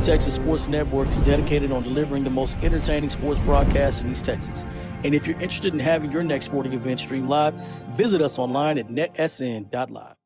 East Texas Sports Network is dedicated on delivering the most entertaining sports broadcasts in East Texas. And if you're interested in having your next sporting event streamed live, visit us online at NETSN.live.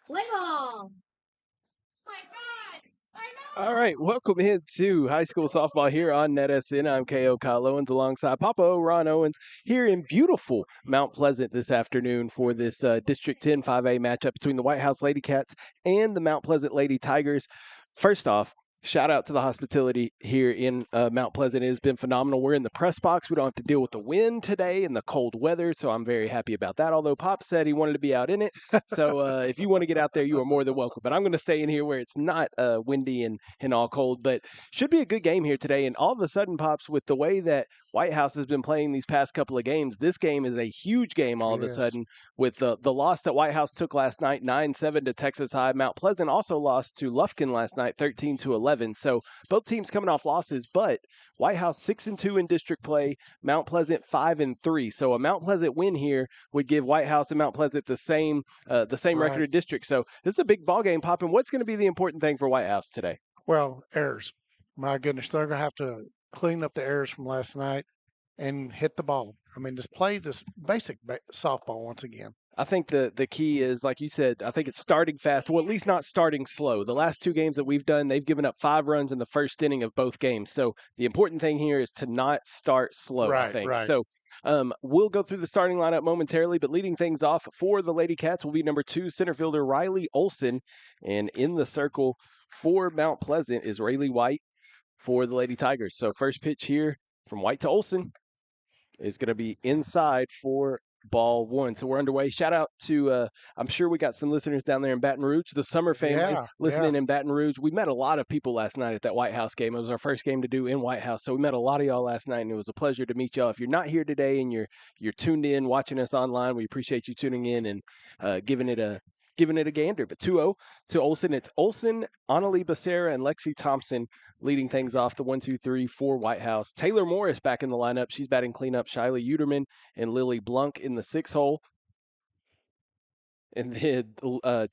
Play ball. All right, welcome into high school softball here on NETSN. I'm K.O. Kyle Owens alongside Papa O. Ron Owens here in beautiful Mount Pleasant this afternoon for this District 10 5A matchup between the Whitehouse Lady Cats and the Mount Pleasant Lady Tigers. First off, shout out to the hospitality here in Mount Pleasant. It has been phenomenal. We're in the press box. We don't have to deal with the wind today and the cold weather, so I'm very happy about that. Although Pop said he wanted to be out in it. So if you want to get out there, you are more than welcome. But I'm going to stay in here where it's not windy and all cold. But should be a good game here today. And all of a sudden, Pops, with the way that Whitehouse has been playing these past couple of games, this game is a huge game all of a sudden with the loss that Whitehouse took last night, 9-7 to Texas High. Mount Pleasant also lost to Lufkin last night, 13-11. So both teams coming off losses, but Whitehouse 6-2 in district play, Mount Pleasant 5-3. So a Mount Pleasant win here would give Whitehouse and Mount Pleasant the same record of district. So this is a big ball game, Pop. And what's going to be the important thing for Whitehouse today? Well, errors. My goodness, they're going to have to clean up the errors from last night and hit the ball. I mean, just play this basic softball once again. I think the key is, like you said, I think it's starting fast. Well, at least not starting slow. The last two games that we've done, they've given up 5 runs in the first inning of both games. So the important thing here is to not start slow, I think. Right. So we'll go through the starting lineup momentarily, but leading things off for the Lady Cats will be number 2 center fielder Riley Olson. And in the circle for Mount Pleasant is Rayleigh White for the Lady Tigers. So first pitch here from White to Olson is going to be inside for ball 1. So we're underway. Shout out to, I'm sure we got some listeners down there in Baton Rouge, the Summer family listening in Baton Rouge. We met a lot of people last night at that Whitehouse game. It was our first game to do in Whitehouse. So we met a lot of y'all last night, and it was a pleasure to meet y'all. If you're not here today and you're tuned in, watching us online, we appreciate you tuning in and giving it a gander. But 2-0 to Olson. It's Olson, Annalie Becerra, and Lexi Thompson leading things off the 1-2-3 for Whitehouse. Taylor Morris back in the lineup. She's batting cleanup. Shiley Uterman and Lily Blunk in the 6 hole. And then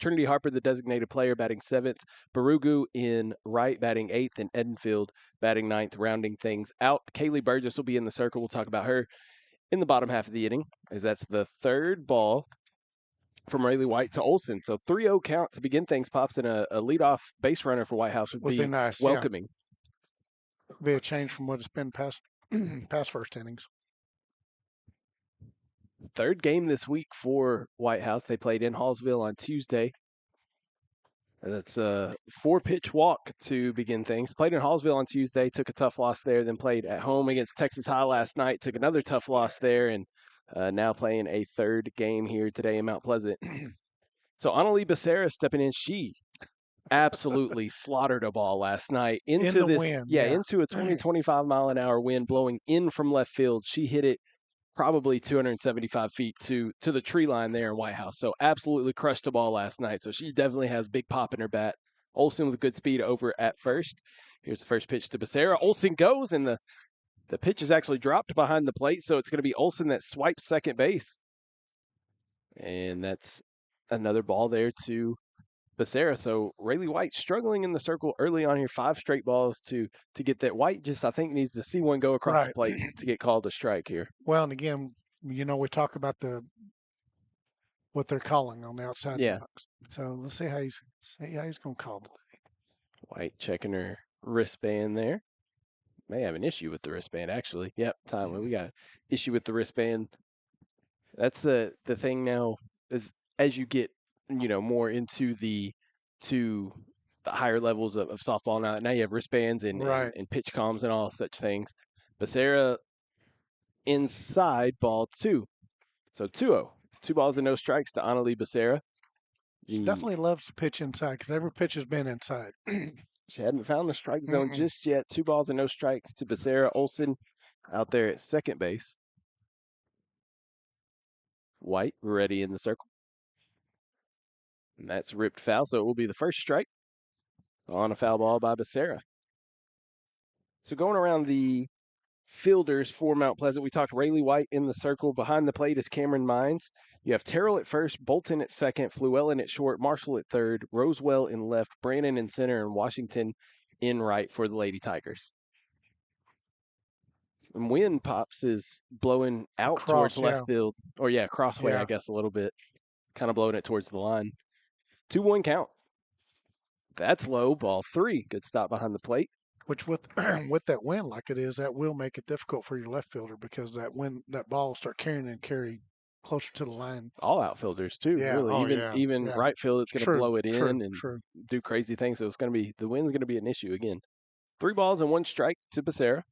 Trinity Harper, the designated player, batting 7th. Barugu in right, batting 8th. And Edenfield batting 9th, rounding things out. Kaylee Burgess will be in the circle. We'll talk about her in the bottom half of the inning, as that's the third ball from Rayleigh White to Olson. So 3-0 count to begin things, Pops, and a leadoff base runner for Whitehouse would be nice, welcoming. Be a change from what it's been past first innings. Third game this week for Whitehouse. They played in Hallsville on Tuesday. That's a 4-pitch walk to begin things. Played in Hallsville on Tuesday, took a tough loss there, then played at home against Texas High last night, took another tough loss there, and now playing a third game here today in Mount Pleasant. So Annalie Becerra stepping in. She absolutely slaughtered a ball last night into the wind, into a 20-25 mile an hour wind blowing in from left field. She hit it probably 275 feet to the tree line there in Whitehouse. So absolutely crushed the ball last night. So she definitely has big pop in her bat. Olson with good speed over at first. Here's the first pitch to Becerra. Olson goes, and the pitch is actually dropped behind the plate, so it's going to be Olson that swipes second base. And that's another ball there to Becerra. So Rayleigh White struggling in the circle early on here, 5 straight balls to get that. White just, I think, needs to see one go across the Right. plate to get called a strike here. Well, and again, we talk about what they're calling on the outside Yeah. box. So let's see how he's going to call today. White checking her wristband there. May have an issue with the wristband, actually. Yep, Tyler, we got an issue with the wristband. That's the thing now is as you get, more into the higher levels of softball now you have wristbands and, Right. and pitch comms and all such things. Becerra inside ball 2. So 2-0. 2 balls and no strikes to Annalie Becerra. She definitely loves to pitch inside because every pitch has been inside. She hadn't found the strike zone just yet. 2 balls and no strikes to Becerra. Olsen out there at second base. White ready in the circle. And that's ripped foul, so it will be the first strike on a foul ball by Becerra. So going around the fielders for Mount Pleasant, we talked Rayleigh White in the circle. Behind the plate is Cameron Mines. You have Terrell at first, Bolton at second, Fluellen at short, Marshall at third, Rosewell in left, Brannon in center, and Washington in right for the Lady Tigers. And wind pops is blowing out towards left field. Or crossway, I guess, a little bit. Kind of blowing it towards the line. 2-1 count. That's low. Ball 3. Good stop behind the plate. Which with with that wind like it is, that will make it difficult for your left fielder because that ball will start carry closer to the line. All outfielders too, Yeah. really. Even right field, it's going to blow it in and True. do crazy things. So the wind's going to be an issue again. 3 balls and 1 strike to Becerra.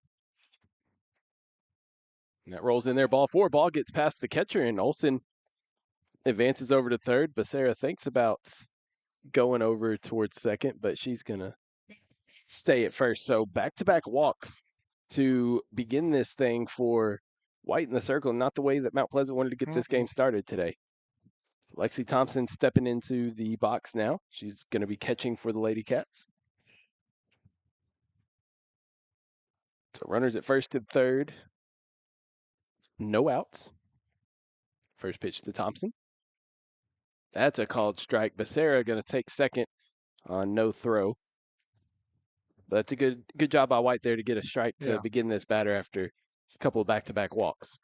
And that rolls in there. Ball 4. Ball gets past the catcher, and Olsen advances over to third. Becerra thinks about going over towards second, but she's going to stay at first. So back-to-back walks to begin this thing for White in the circle. Not the way that Mount Pleasant wanted to get this game started today. Lexi Thompson stepping into the box now. She's going to be catching for the Lady Cats. So runners at first and third. No outs. First pitch to Thompson. That's a called strike. Becerra going to take second on no throw. But that's a good job by White there to get a strike to begin this batter after a couple of back-to-back walks.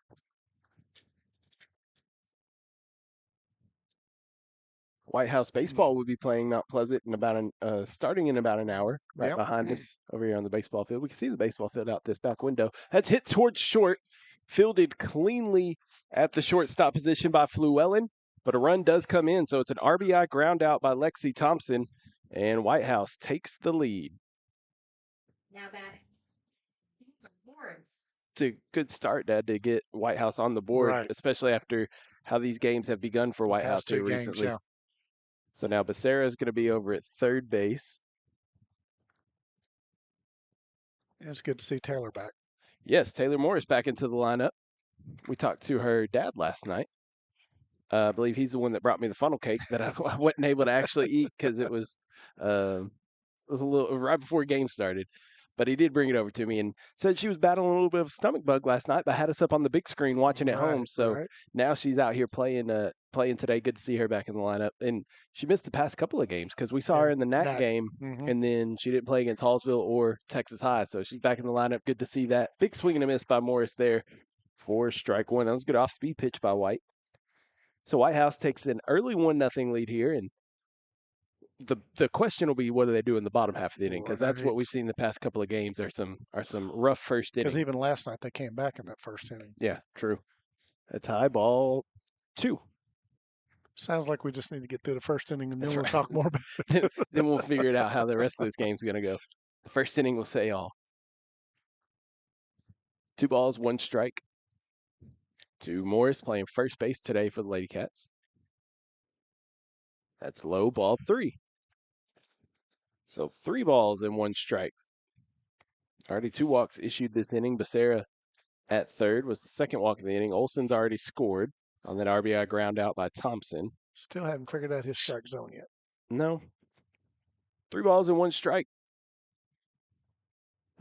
Whitehouse baseball will be playing Mount Pleasant in starting in about an hour, right behind us over here on the baseball field. We can see the baseball field out this back window. That's hit towards short, fielded cleanly at the shortstop position by Fluellen, but a run does come in, so it's an RBI ground out by Lexi Thompson, and Whitehouse takes the lead. Now batting. It's a good start, Dad, to get Whitehouse on the board, especially after how these games have begun for Whitehouse here recently. So now Becerra is going to be over at third base. It's good to see Taylor back. Yes, Taylor Morris back into the lineup. We talked to her dad last night. I believe he's the one that brought me the funnel cake that I wasn't able to actually eat because it was a little right before the game started. But he did bring it over to me and said she was battling a little bit of a stomach bug last night, but had us up on the big screen watching at home. So now she's out here playing today. Good to see her back in the lineup. And she missed the past couple of games because we saw her in the NAC game, and then she didn't play against Hallsville or Texas High. So she's back in the lineup. Good to see that. Big swing and a miss by Morris there for strike 1. That was a good off-speed pitch by White. So Whitehouse takes an early 1-0 lead here, and the question will be what do they do in the bottom half of the inning, because that's what we've seen the past couple of games are some rough first innings. Because even last night they came back in that first inning. Yeah, true. That's high ball 2. Sounds like we just need to get through the first inning, and then we'll talk more about it. Then we'll figure it out how the rest of this game's going to go. The first inning will say all. 2 balls, 1 strike. To Morris playing first base today for the Lady Cats. That's low, ball 3. So 3 balls and 1 strike. Already 2 walks issued this inning. Becerra at third was the second walk of the inning. Olsen's already scored on that RBI ground out by Thompson. Still haven't figured out his strike zone yet. No. 3 balls and 1 strike.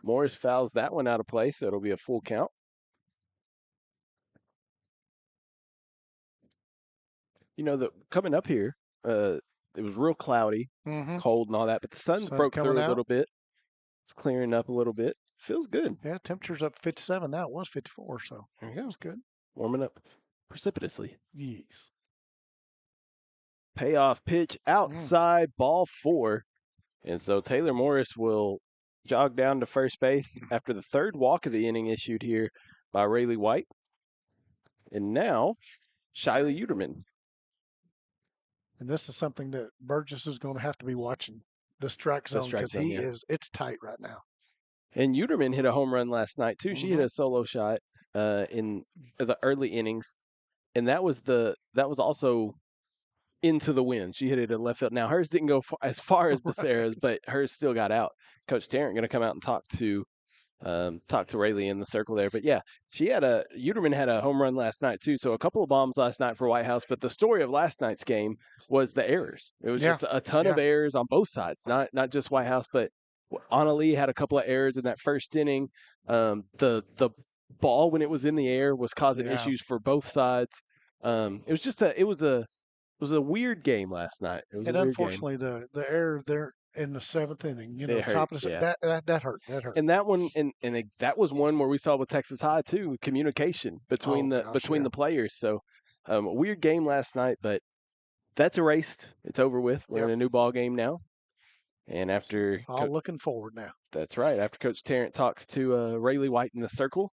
Morris fouls that one out of play, so it'll be a full count. Coming up here, it was real cloudy, Mm-hmm. cold and all that, but the sun Sun's broke through coming a out. little bit. It's clearing up a little bit. Feels good. Yeah, temperature's up 57 now. It was 54, so There you go. it's good. Warming up precipitously. Yes. Payoff pitch outside, ball 4. And so Taylor Morris will jog down to first base after the third walk of the inning issued here by Rayleigh White. And now, Shiley Uterman. And this is something that Burgess is going to have to be watching, the strike zone, strike because zone, yeah. it's tight right now. And Uterman hit a home run last night, too. She hit a solo shot in the early innings. And that was also into the wind. She hit it in left field. Now, hers didn't go as far as Becerra's, but hers still got out. Coach Tarrant going to come out and talk to Rayleigh in the circle there. But yeah, Uterman had a home run last night too. So a couple of bombs last night for Whitehouse. But the story of last night's game was the errors. It was just a ton of errors on both sides, not just Whitehouse, but Annalee had a couple of errors in that first inning. The ball when it was in the air was causing issues for both sides. It was a weird game last night. It was and a weird unfortunately, game. the error there in the 7th inning, It hurt, top of the that hurt. That hurt. And that one, that was one where we saw with Texas High too, communication between the players. So a weird game last night, but that's erased. It's over with. We're in a new ball game now. And after looking forward now. That's right. After Coach Tarrant talks to Rayleigh White in the circle,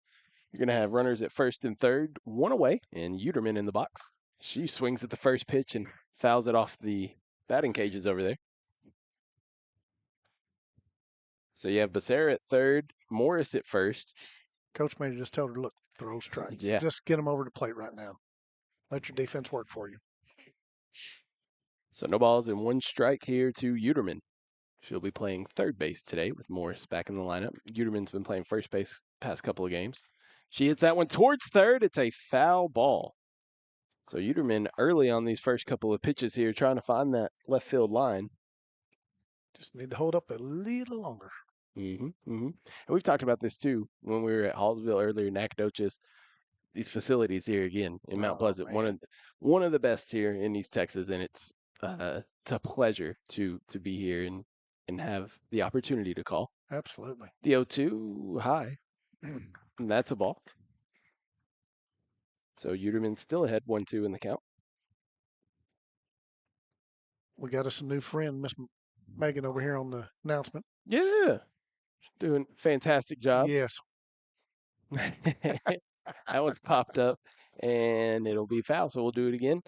you're going to have runners at first and third, one away, and Uterman in the box. She swings at the first pitch and fouls it off the batting cages over there. So you have Becerra at third, Morris at first. Coach may have just told her, look, throw strikes. Yeah. Just get them over the plate right now. Let your defense work for you. So no balls and 1 strike here to Uterman. She'll be playing third base today with Morris back in the lineup. Uterman's been playing first base past couple of games. She hits that one towards third. It's a foul ball. So Uterman early on these first couple of pitches here trying to find that left field line. Just need to hold up a little longer. And we've talked about this too when we were at Hallsville earlier, Nacogdoches. These facilities here again in Mount Pleasant, one of the best here in East Texas, and it's a pleasure to be here and have the opportunity to call. Absolutely. The 0-2 high, and that's a ball. So Uterman's still ahead 1-2 in the count. We got us a new friend, Miss Megan, over here on the announcement. Yeah. She's doing a fantastic job. Yes. That one's popped up, and it'll be foul, so we'll do it again.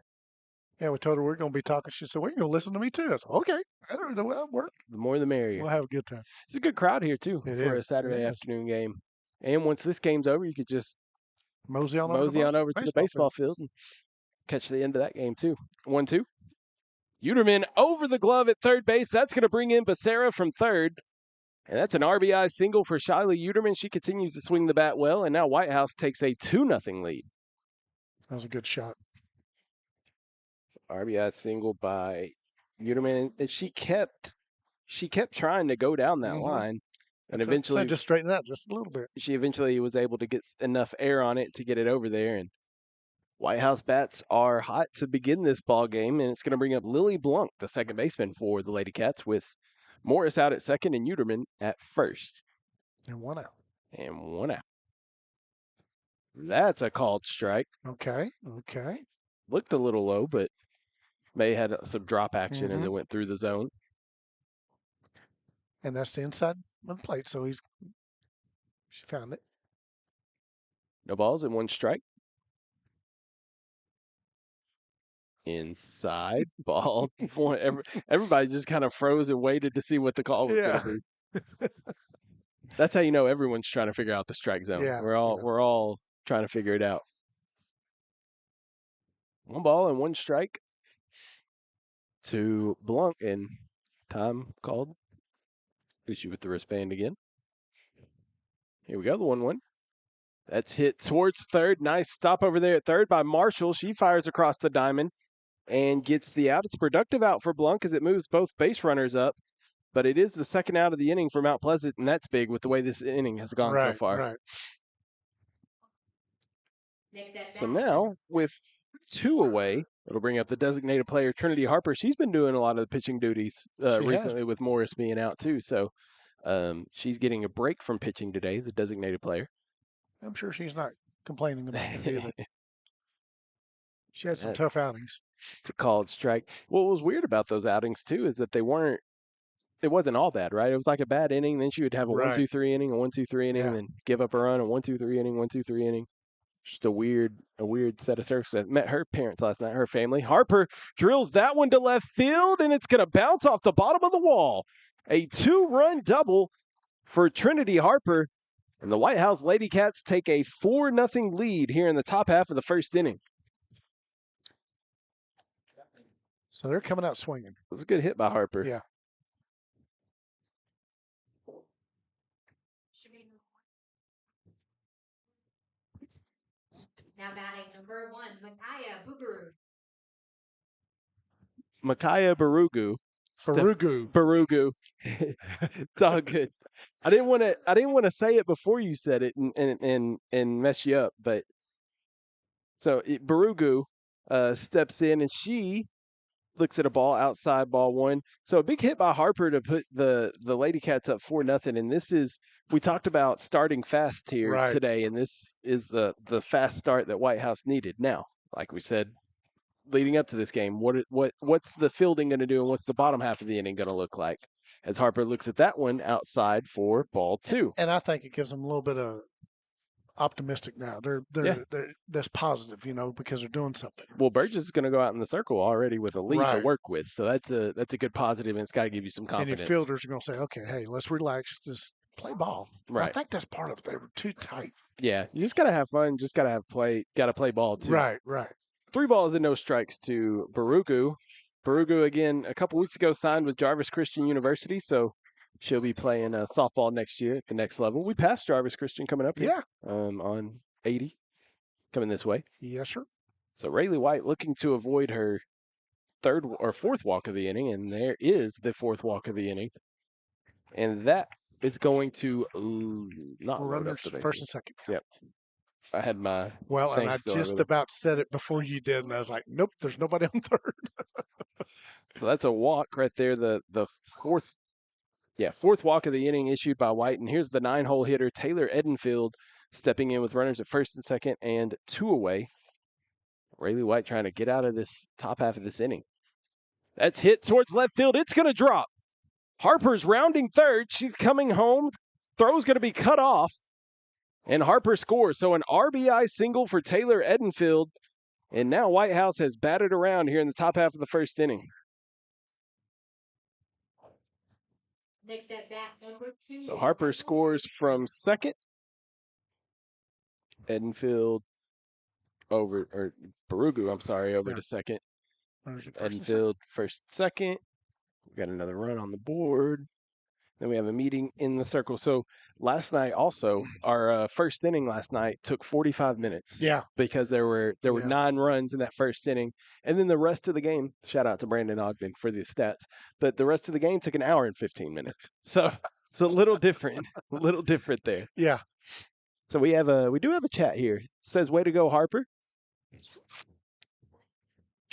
Yeah, we told her we're going to be talking. She said, well, you're going to listen to me too. I said, okay. I don't know how it works. The more the merrier. We'll have a good time. It's a good crowd here, too, for a Saturday afternoon game. And once this game's over, you could just mosey on over to the baseball field and catch the end of that game, too. 1-2. Uterman over the glove at third base. That's going to bring in Becerra from third. And that's an RBI single for Shiley Uterman. She continues to swing the bat well, and now Whitehouse takes a 2-0 lead. That was a good shot. RBI single by Uterman. And she kept trying to go down that line. And eventually just straighten it out just a little bit. She eventually was able to get enough air on it to get it over there. And Whitehouse bats are hot to begin this ball game, and it's going to bring up Lily Blanc, the second baseman for the Lady Cats, with Morris out at second and Uterman at first. And 1 out. That's a called strike. Okay. Looked a little low, but May had some drop action as it went through the zone. And that's the inside of the plate, so she found it. No balls and 1 strike. Inside ball. Everybody just kind of froze and waited to see what the call was going to be. That's how you know everyone's trying to figure out the strike zone. Yeah, we're all trying to figure it out. 1 ball and 1 strike to Blanc, and time called. Issue with the wristband again. Here we go, the 1-1. That's hit towards third. Nice stop over there at third by Marshall. She fires across the diamond and gets the out. It's a productive out for Blanc as it moves both base runners up, but it is the second out of the inning for Mount Pleasant, and that's big with the way this inning has gone so far. Right. So now, with 2 away. It'll bring up the designated player, Trinity Harper. She's been doing a lot of the pitching duties recently with Morris being out too. So she's getting a break from pitching today, the designated player. I'm sure she's not complaining about it either. She had some tough outings. It's a called strike. What was weird about those outings too is that it wasn't all bad, right? It was like a bad inning, then she would have a 1-2-3 inning, a 1-2-3 inning, then give up a run, a 1-2-3 inning, 1-2-3 inning. Just a weird set of circumstances. Met her parents last night, her family. Harper drills that one to left field, and it's going to bounce off the bottom of the wall. A 2-run double for Trinity Harper, and the Whitehouse Lady Cats take a 4-0 lead here in the top half of the first inning. So they're coming out swinging. It was a good hit by Harper. Yeah. Now batting number 1, Micaiah Buguru. Micaiah Barugu. Barugu. It's all good. I didn't want to say it before you said it and mess you up, but so Barugu steps in and she looks at a ball outside, ball 1. So a big hit by Harper to put the Lady Cats up 4-0. And this is, we talked about starting fast here today, and this is the fast start that Whitehouse needed. Now, like we said, leading up to this game, what's the fielding going to do, and what's the bottom half of the inning going to look like? As Harper looks at that one outside for ball 2. And I think it gives them a little bit of optimistic now. They're that's positive, because they're doing something. Well, Burgess is going to go out in the circle already with a lead to work with, so that's a good positive, and it's got to give you some confidence. And your fielders are going to say, okay, hey, let's relax, just play ball. Right. I think that's part of it. They were too tight. Yeah, you just got to have fun. Just got to play ball too. Right. 3 balls and no strikes to Barugu. Barugu again a couple weeks ago signed with Jarvis Christian University, so she'll be playing softball next year at the next level. We passed Jarvis Christian coming up here. Yeah. On 80, coming this way. Yes, sir. So Rayleigh White looking to avoid her 3rd or 4th walk of the inning, and there is the 4th walk of the inning. And that is going to not load up the bases. First and second. Yep. I had my and I just about said it before you did, and I was like, nope, there's nobody on 3rd. So that's a walk right there, the 4th walk of the inning issued by White. And here's the 9-hole hitter, Taylor Edenfield, stepping in with runners at 1st and 2nd and 2 away. Rayleigh White trying to get out of this top half of this inning. That's hit towards left field. It's going to drop. Harper's rounding 3rd. She's coming home. Throw's going to be cut off. And Harper scores. So an RBI single for Taylor Edenfield. And now Whitehouse has batted around here in the top half of the first inning. Next at bat, number 2. So Harper scores from 2nd. Edenfield Barugu, over to 2nd. Edenfield 1st, 2nd. We got another run on the board. Then we have a meeting in the circle. So last night also, our first inning last night took 45 minutes. Yeah. Because there were 9 runs in that first inning. And then the rest of the game, shout out to Brandon Ogden for the stats, but the rest of the game took an hour and 15 minutes. So it's a little different, there. Yeah. So we do have a chat here. It says, way to go, Harper.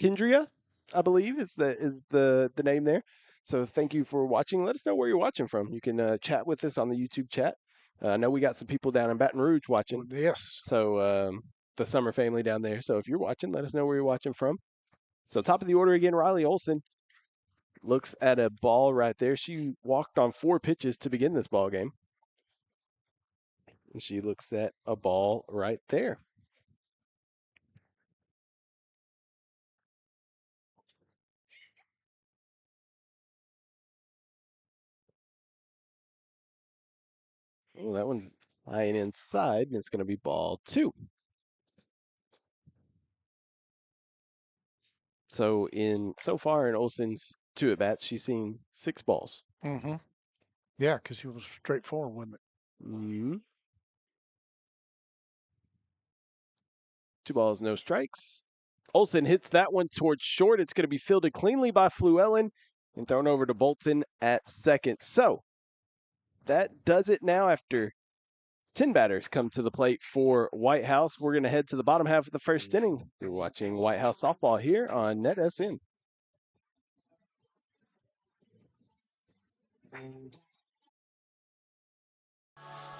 Kendria, I believe is the name there. So thank you for watching. Let us know where you're watching from. You can chat with us on the YouTube chat. I know we got some people down in Baton Rouge watching. Yes. So the Summer family down there. So if you're watching, let us know where you're watching from. So top of the order again, Riley Olson looks at a ball right there. She walked on 4 pitches to begin this ball game. And she looks at a ball right there. Well, that one's lying inside, and it's going to be ball 2. So far in Olson's 2 at-bats, she's seen 6 balls. Mm-hmm. Yeah, because he was straightforward, wasn't it? Mm-hmm. 2 balls, no strikes. Olson hits that one towards short. It's going to be fielded cleanly by Fluellen and thrown over to Bolton at 2nd. So that does it now after 10 batters come to the plate for Whitehouse. We're going to head to the bottom half of the first inning. You're watching Whitehouse softball here on NETSN.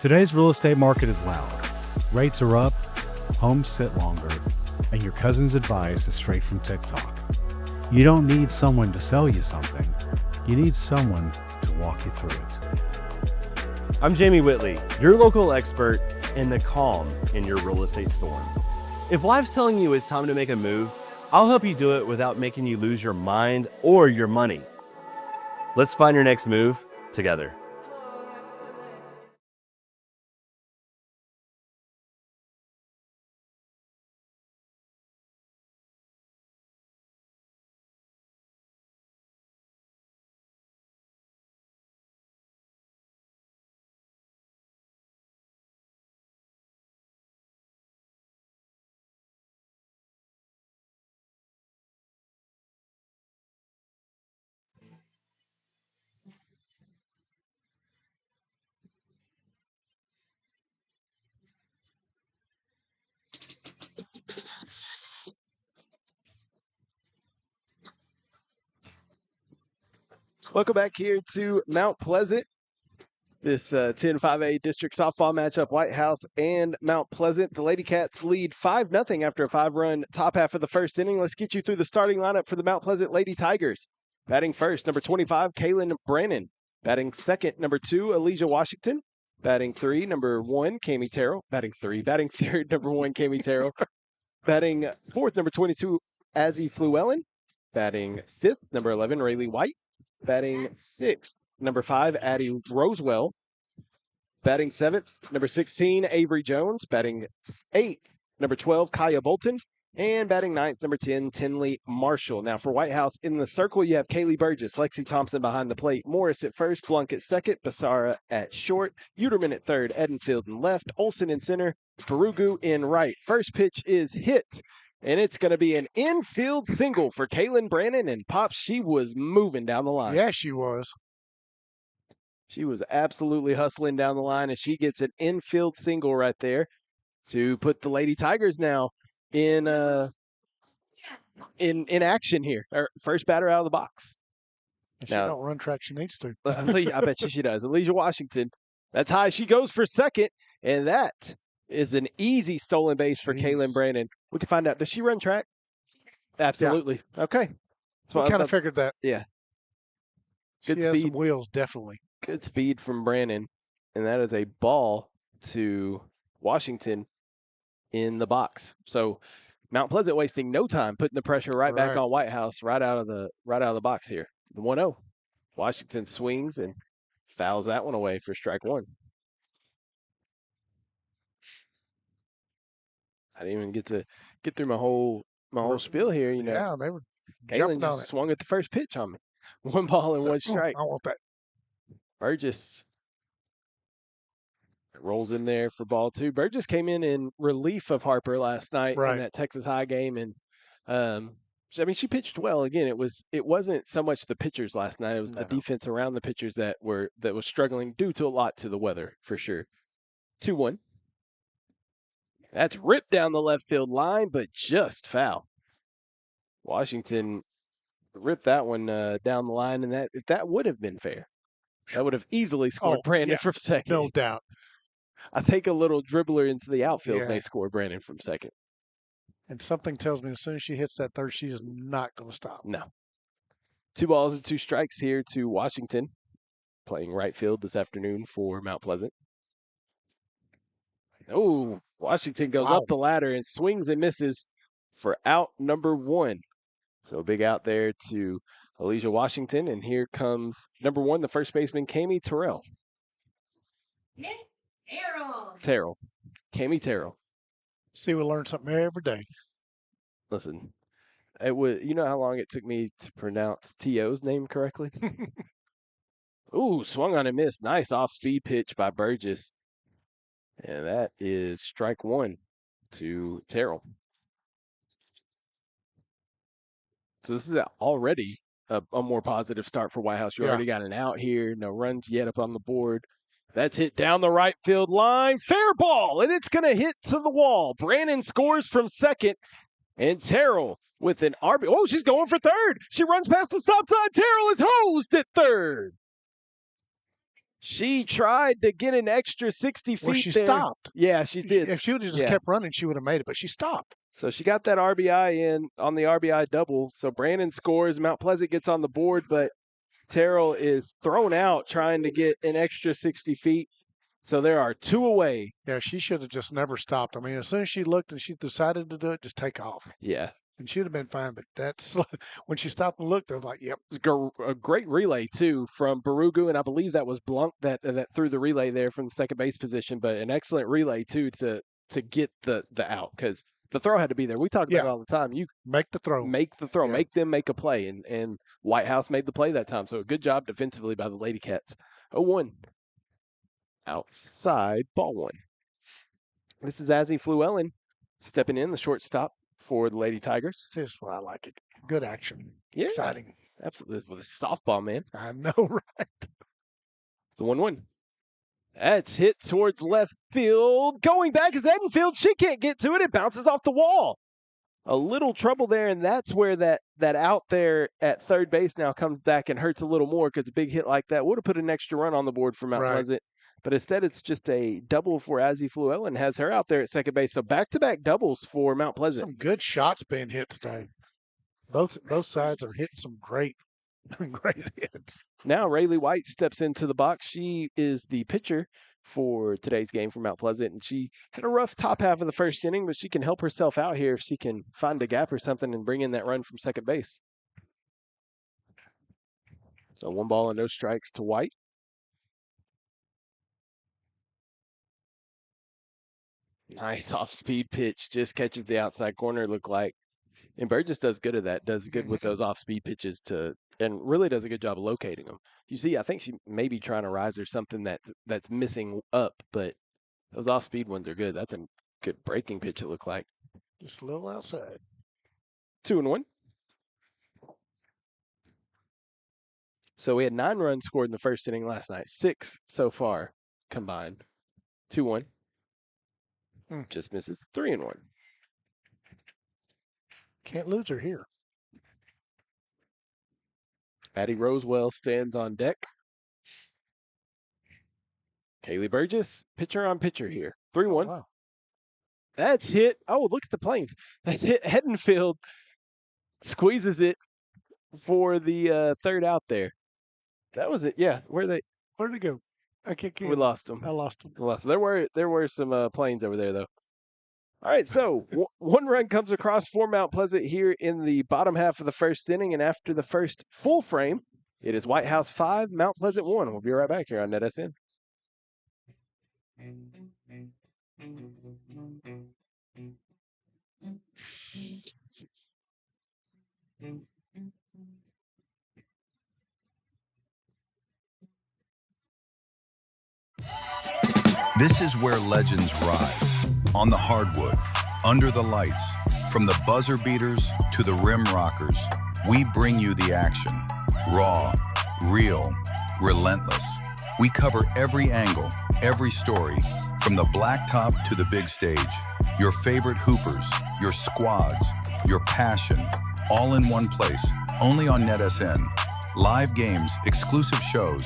Today's real estate market is loud. Rates are up, homes sit longer, and your cousin's advice is straight from TikTok. You don't need someone to sell you something. You need someone to walk you through it. I'm Jamie Whitley, your local expert in the calm in your real estate storm. If life's telling you it's time to make a move, I'll help you do it without making you lose your mind or your money. Let's find your next move together. Welcome back here to Mount Pleasant. This 10-5A district softball matchup, Whitehouse and Mount Pleasant. The Lady Cats lead 5-0 after a 5-run top half of the first inning. Let's get you through the starting lineup for the Mount Pleasant Lady Tigers. Batting first, number 25, Kaylin Brannon. Batting second, number 2, Elijah Washington. Batting 3, number 1, Cami Terrell. Batting third, number 1, Cami Terrell. Batting fourth, number 22, Azzy Fluellen. Batting fifth, number 11, Rayleigh White. Batting sixth, number 5, Addie Rosewell. Batting seventh, number 16, Avery Jones. Batting eighth, number 12, Kaya Bolton. And batting ninth, number 10, Tinley Marshall. Now for Whitehouse, in the circle, you have Kaylee Burgess, Lexi Thompson behind the plate, Morris at first, Blunk at second, Basara at short, Uterman at third, Edenfield in left, Olson in center, Perugu in right. First pitch is hit. And it's going to be an infield single for Kaylin Brannon. And Pops, she was moving down the line. Yeah, she was. She was absolutely hustling down the line, and she gets an infield single right there to put the Lady Tigers now in action here. First batter out of the box. If she don't run track, she needs to. I bet you she does. Elijah Washington. That's high. She goes for second, and that is an easy stolen base for Kaylin Brannon. We can find out. Does she run track? Absolutely. Yeah. Okay. So I kind of figured that. Yeah. Good she speed. Has some wheels, definitely. Good speed from Brannon, and that is a ball to Washington in the box. So Mount Pleasant wasting no time, putting the pressure right back on Whitehouse right out of the box here. The 1-0. Washington swings and fouls that one away for strike one. I didn't even get to get through my whole spiel here. You know, yeah, they were. Kaylin just swung at the first pitch on me. 1 ball and 1 strike. I want that. Burgess rolls in there for ball 2. Burgess came in relief of Harper last night in that Texas High game, and I mean, she pitched well. Again, it wasn't so much the pitchers last night; it was the defense around the pitchers that was struggling due to a lot to the weather for sure. 2-1. That's ripped down the left field line, but just foul. Washington ripped that one down the line, and if that would have been fair, that would have easily scored Brandon from second. No doubt. I think a little dribbler into the outfield may score Brandon from second. And something tells me as soon as she hits that third, she is not going to stop. No. 2 balls and 2 strikes here to Washington, playing right field this afternoon for Mount Pleasant. Oh, Washington goes up the ladder and swings and misses for out number 1. So a big out there to Elijah Washington, and here comes number 1, the first baseman, Cami Terrell. Terrell. Cami Terrell. See, we learn something every day. Listen, it was. You know how long it took me to pronounce T.O.'s name correctly? Ooh, swung on and missed. Nice off-speed pitch by Burgess. And that is strike 1 to Terrell. So this is already a more positive start for Whitehouse. You already got an out here. No runs yet up on the board. That's hit down the right field line. Fair ball, and it's going to hit to the wall. Brandon scores from second, and Terrell with an RB. Oh, she's going for third. She runs past the stop sign. Terrell is hosed at third. She tried to get an extra 60 feet Well, she there. stopped. Yeah, she did. If she would have just kept running, she would have made it, but she stopped. So she got that RBI in on the RBI double. So Brandon scores. Mount Pleasant gets on the board, but Terrell is thrown out trying to get an extra 60 feet. So there are 2 away. Yeah, she should have just never stopped. I mean, as soon as she looked and she decided to do it, just take off. Yeah. And she would have been fine. But that's when she stopped and looked, I was like, yep. A great relay, too, from Barugu. And I believe that was Blunt that threw the relay there from the second base position. But an excellent relay, too, to get the out because the throw had to be there. We talk about it all the time. You make the throw. Make the throw. Yeah. Make them make a play. And Whitehouse made the play that time. So a good job defensively by the Lady Cats. 0-1. Outside, ball 1. This is Azzy Fluellen stepping in, the shortstop for the Lady Tigers. This is why I like it. Good action. Yeah. Exciting. Absolutely. With a softball, man. I know, right? The 1-1. That's hit towards left field. Going back is Edenfield. She can't get to it. It bounces off the wall. A little trouble there, and that's where that out there at third base now comes back and hurts a little more because a big hit like that would have put an extra run on the board for Mount Pleasant. But instead, it's just a double for Azzy Fluellen and has her out there at second base. So back-to-back doubles for Mount Pleasant. Some good shots being hit today. Both sides are hitting some great hits. Now Rayleigh White steps into the box. She is the pitcher for today's game for Mount Pleasant, and she had a rough top half of the first inning, but she can help herself out here if she can find a gap or something and bring in that run from second base. So 1 ball and no strikes to White. Nice off-speed pitch. Just catches the outside corner, look like. And Burgess does good at that. Does good with those off-speed pitches and really does a good job of locating them. You see, I think she may be trying to rise or something that's missing up, but those off-speed ones are good. That's a good breaking pitch, it looked like. Just a little outside. 2-1. So we had 9 runs scored in the first inning last night. 6 so far combined. 2-1. Just misses. 3-1. Can't lose her here. Maddie Rosewell stands on deck. Kaylee Burgess, pitcher on pitcher here. 3-1. Wow. That's hit. Oh, look at the planes. That's hit. Hedenfield squeezes it for the third out there. That was it. Yeah. Where'd it go? I can't get. We lost them. I lost them. There were some planes over there, though. All right, so 1 run comes across for Mount Pleasant here in the bottom half of the first inning, and after the first full frame, it is Whitehouse 5, Mount Pleasant 1. We'll be right back here on NETSN. This is where legends rise, on the hardwood, under the lights. From the buzzer beaters to the rim rockers, we bring you the action. Raw, real, relentless. We cover every angle, every story, from the blacktop to the big stage. Your favorite hoopers, your squads, your passion, all in one place, only on NETSN. Live games, exclusive shows.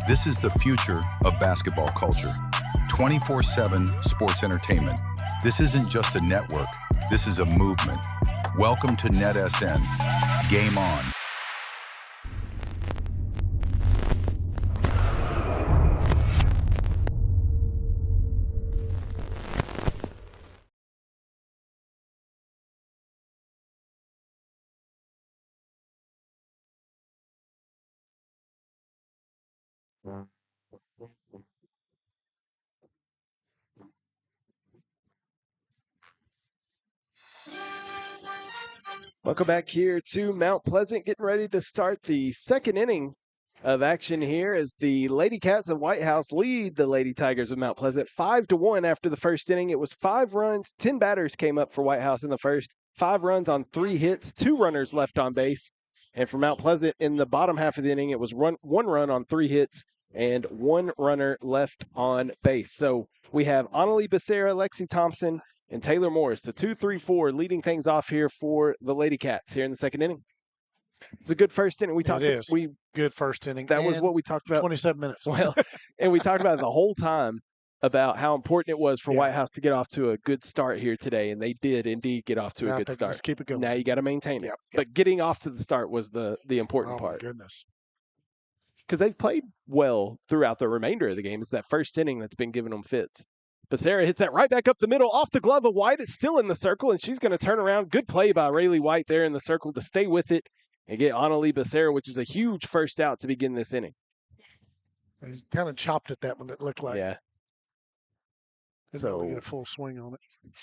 This is the future of basketball culture. 24/7 sports entertainment. This isn't just a network. This is a movement. Welcome to NETSN. Game on. Welcome back here to Mount Pleasant, getting ready to start the second inning of action here as the Lady Cats of Whitehouse lead the Lady Tigers of Mount Pleasant 5-1 after the first inning. It was 5 runs, 10 batters came up for Whitehouse in the first, 5 runs on 3 hits, 2 runners left on base. And for Mount Pleasant in the bottom half of the inning, it was 1 run on 3 hits, and 1 runner left on base. So we have Annalie Becerra, Lexi Thompson, and Taylor Morris, the 2-3-4 leading things off here for the Lady Cats here in the second inning. It's a good first inning. Good first inning. That was what we talked about. 27 minutes. Well, and we talked about it the whole time about how important it was for Whitehouse to get off to a good start here today, and they did indeed get off to a good start. Let's keep it going. Now you got to maintain it. But getting off to the start was the important part. Oh, my goodness. Because they've played well throughout the remainder of the game. It's that first inning that's been giving them fits. Becerra hits that right back up the middle off the glove of White. It's still in the circle, and she's going to turn around. Good play by Rayleigh White there in the circle to stay with it and get Annalie Becerra, which is a huge first out to begin this inning. He kind of chopped at that one, it looked like. Yeah. Didn't really get a full swing on it.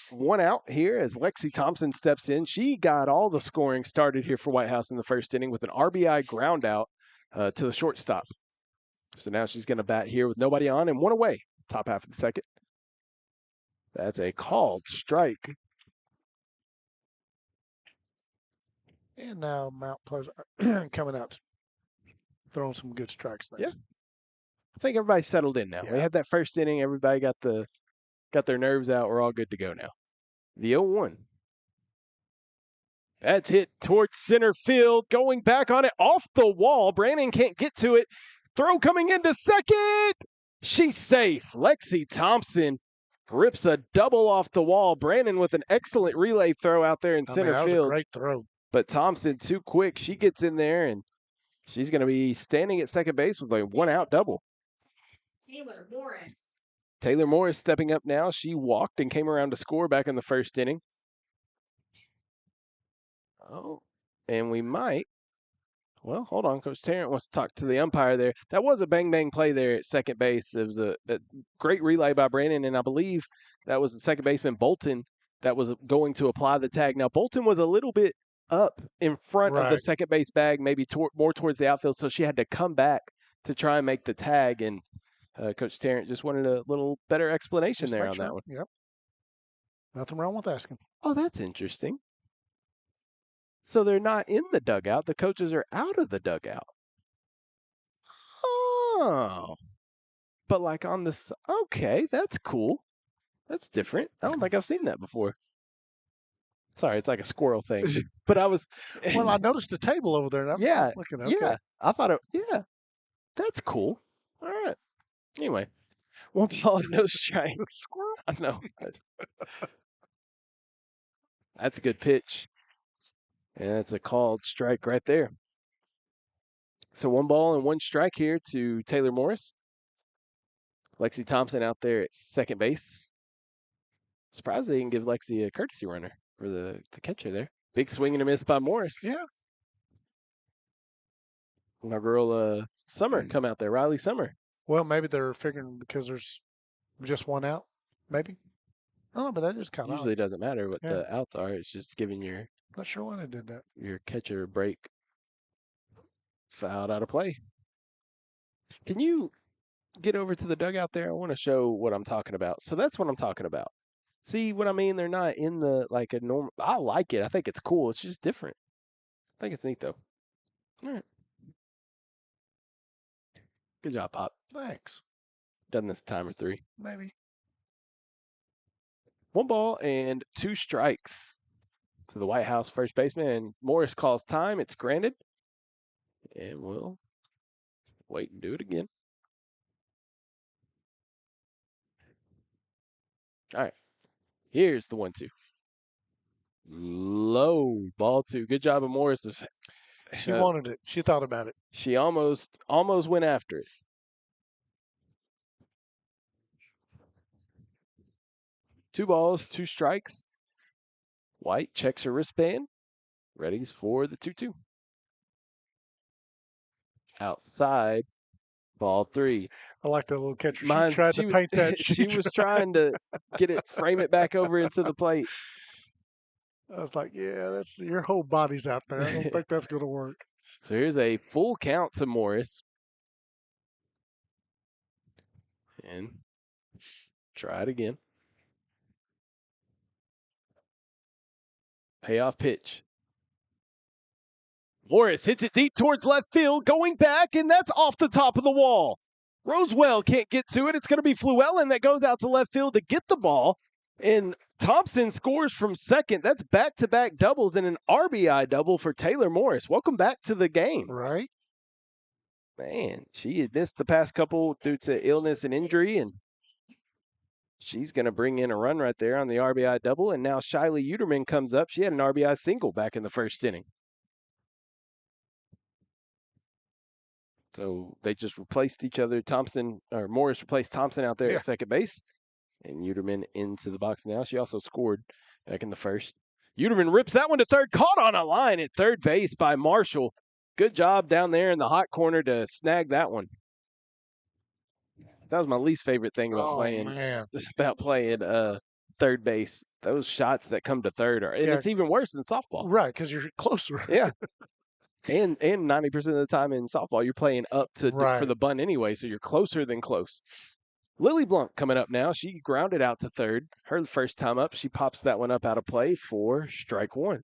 1 out here as Lexi Thompson steps in. She got all the scoring started here for Whitehouse in the first inning with an RBI ground out to the shortstop. So now she's going to bat here with nobody on and 1 away, top half of the second. That's a called strike. And now Mount Pleasant coming out, throwing some good strikes there. Yeah. I think everybody's settled in now. Yeah. They had that first inning. Everybody got their nerves out. We're all good to go now. The 0-1. That's hit towards center field. Going back on it off the wall. Brandon can't get to it. Throw coming into second. She's safe. Lexi Thompson rips a double off the wall. Brandon with an excellent relay throw out there in center that field. Was a great throw. But Thompson too quick. She gets in there and she's going to be standing at second base with a 1 out double. Taylor Morris stepping up now. She walked and came around to score back in the first inning. Oh, and we might. Well, hold on. Coach Tarrant wants to talk to the umpire there. That was a bang-bang play there at second base. It was a great relay by Brandon, and I believe that was the second baseman, Bolton, that was going to apply the tag. Now, Bolton was a little bit up in front of the second base bag, maybe more towards the outfield, so she had to come back to try and make the tag, and Coach Tarrant just wanted a little better explanation there on that one. Yep. Nothing wrong with asking. Oh, that's interesting. So they're not in the dugout. The coaches are out of the dugout. Oh. But like on this, okay, that's cool. That's different. I don't think I've seen that before. Sorry, it's like a squirrel thing. But I was... Well, I noticed the table over there. And I was looking, okay. Yeah. I thought that's cool. All right. Anyway, 1 ball, no strikes. I know. That's a good pitch. And that's a called strike right there. So 1 ball and 1 strike here to Taylor Morris. Lexi Thompson out there at second base. Surprised they didn't give Lexi a courtesy runner for the catcher there. Big swing and a miss by Morris. Yeah. My girl Summer come out there, Riley Summer. Well, maybe they're figuring because there's just 1 out, maybe. I don't know, but that is kind of usually doesn't matter what the outs are. It's just giving your not sure why they did that. Your catcher a break. Fouled out of play. Can you get over to the dugout there? I want to show what I'm talking about. So that's what I'm talking about. See what I mean? They're not in the like a normal. I like it. I think it's cool. It's just different. I think it's neat though. All right. Good job, Pop. Thanks. Done this time or 3. Maybe. 1 ball and 2 strikes to the Whitehouse first baseman. And Morris calls time. It's granted. And we'll wait and do it again. All right. Here's the 1-2. Low, ball 2. Good job of Morris. She wanted it. She thought about it. She almost went after it. Two balls, 2 strikes. White checks her wristband. Readies for the 2-2. Outside, ball 3. I like that little catcher. She tried to paint that. She was trying to frame it back over into the plate. I was like, yeah, that's your whole body's out there. I don't think that's going to work. So here's a full count to Morris. And try it again. Payoff pitch. Morris hits it deep towards left field, going back, and that's off the top of the wall. Rosewell can't get to it. It's going to be Fluellen that goes out to left field to get the ball. And Thompson scores from second. That's back-to-back doubles and an RBI double for Taylor Morris. Welcome back to the game. Right. Man, she had missed the past couple due to illness and injury, and she's going to bring in a run right there on the RBI double. And now Shiley Uterman comes up. She had an RBI single back in the first inning. So they just replaced each other. Morris replaced Thompson out there at second base, and Uterman into the box now. She also scored back in the first. Uterman rips that one to third, caught on a line at third base by Marshall. Good job down there in the hot corner to snag that one. That was my least favorite thing about playing third base. Those shots that come to third and it's even worse than softball. Right, because you're closer. Yeah. And 90% of the time in softball, you're playing up for the bunt anyway, so you're closer than close. Lily Blunt coming up now. She grounded out to third. Her first time up, she pops that one up out of play for strike one.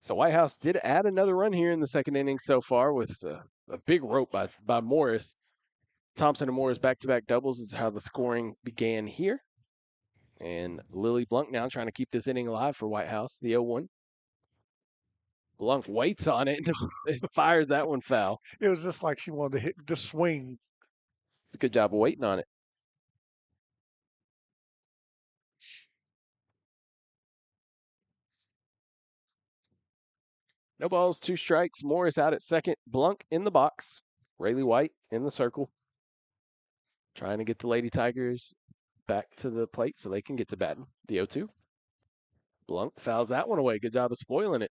So Whitehouse did add another run here in the second inning so far with a big rope by Morris. Thompson and Morris back-to-back doubles is how the scoring began here. And Lily Blunt now trying to keep this inning alive for Whitehouse, the 0-1. Blunt waits on it and fires that one foul. It was just like she wanted to just swing. It's a good job of waiting on it. No balls, 2 strikes. Morris out at second. Blunt in the box. Rayleigh White in the circle. Trying to get the Lady Tigers back to the plate so they can get to batting. The 0-2. Blunt fouls that one away. Good job of spoiling it.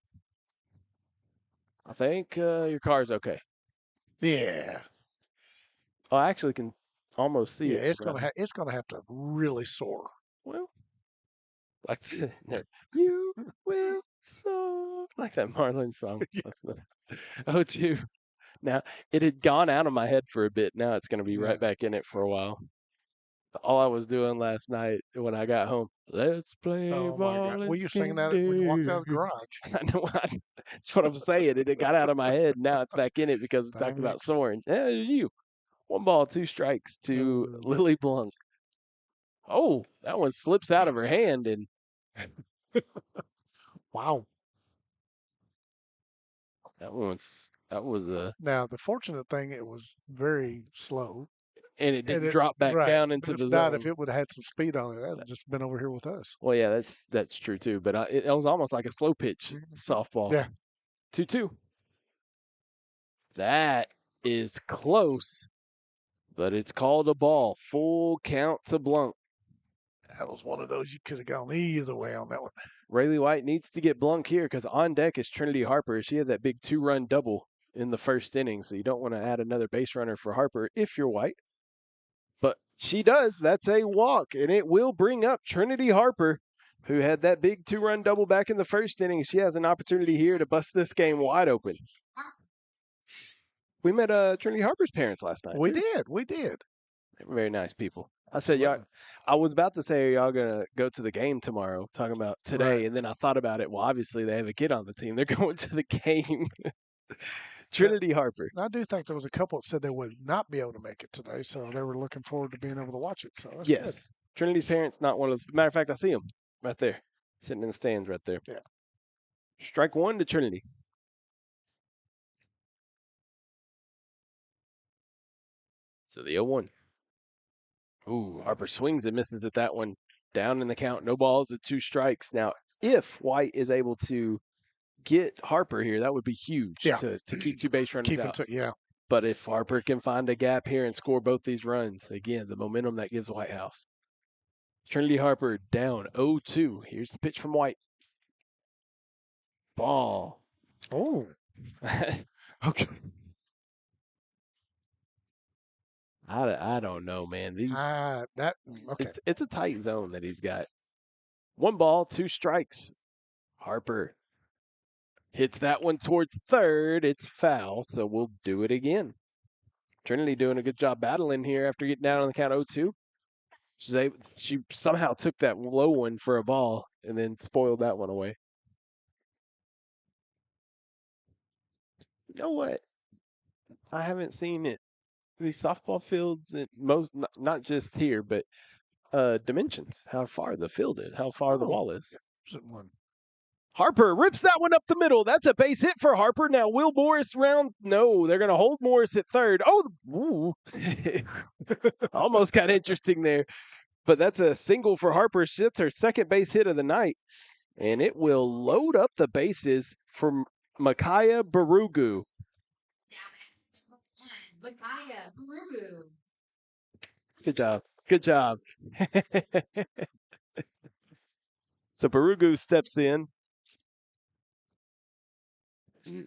I think your car's okay. Yeah. Oh, I actually can almost see it. It's gonna have to really soar. Well, like you will soar, like that Marlon song. 0-2. Now it had gone out of my head for a bit. Now it's going to be right back in it for a while. All I was doing last night when I got home, let's play ball. My God. Well, you're singing that when you walked out of the garage. I know. That's what I'm saying. It got out of my head. Now it's back in it because we talked about soaring. Yeah, you. 1 ball, 2 strikes to Lily Blunt. Oh, that one slips out of her hand and wow. That was a. Now the fortunate thing, it was very slow. And it didn't drop back down into the zone. If it would have had some speed on it, that would have just been over here with us. Well, yeah, that's true too. But it was almost like a slow pitch softball. Yeah. 2-2. That is close, but it's called a ball. Full count to Blunt. That was one of those you could have gone either way on that one. Rayleigh White needs to get Blunt here because on deck is Trinity Harper. She had that big 2-run double in the first inning, so you don't want to add another base runner for Harper if you're White. But she does. That's a walk, and it will bring up Trinity Harper, who had that big 2-run double back in the first inning. She has an opportunity here to bust this game wide open. We met Trinity Harper's parents last night. We did. They were very nice people. I said, y'all. I was about to say, are y'all gonna go to the game tomorrow? Talking about today, and then I thought about it. Well, obviously they have a kid on the team. They're going to the game. Trinity Harper. I do think there was a couple that said they would not be able to make it today, so they were looking forward to being able to watch it. So that's yes, good. Trinity's parents, not one of those. Matter of fact, I see them right there, sitting in the stands right there. Yeah. Strike one to Trinity. So the 0-1. Ooh, Harper swings and misses at that one. Down in the count, no balls at 2 strikes. Now, if White is able to get Harper here, that would be huge to keep 2 base runners out. But if Harper can find a gap here and score both these runs, again, the momentum that gives Whitehouse. Trinity Harper down 0-2. Here's the pitch from White. Ball. Oh. Okay. I don't know, man. Okay. It's a tight zone that he's got. 1 ball, 2 strikes. Harper hits that one towards third. It's foul, so we'll do it again. Trinity doing a good job battling here after getting down on the count 0-2. She somehow took that low one for a ball and then spoiled that one away. You know what? I haven't seen it these softball fields, and not just here, but dimensions, how far the field is, how far the wall is. Harper rips that one up the middle. That's a base hit for Harper. Now, will Morris round? No, they're going to hold Morris at third. Oh, almost got interesting there. But that's a single for Harper. That's her second base hit of the night. And it will load up the bases for Micaiah Barugu. Micaiah Barugu. Good job. Good job. So Barugu steps in.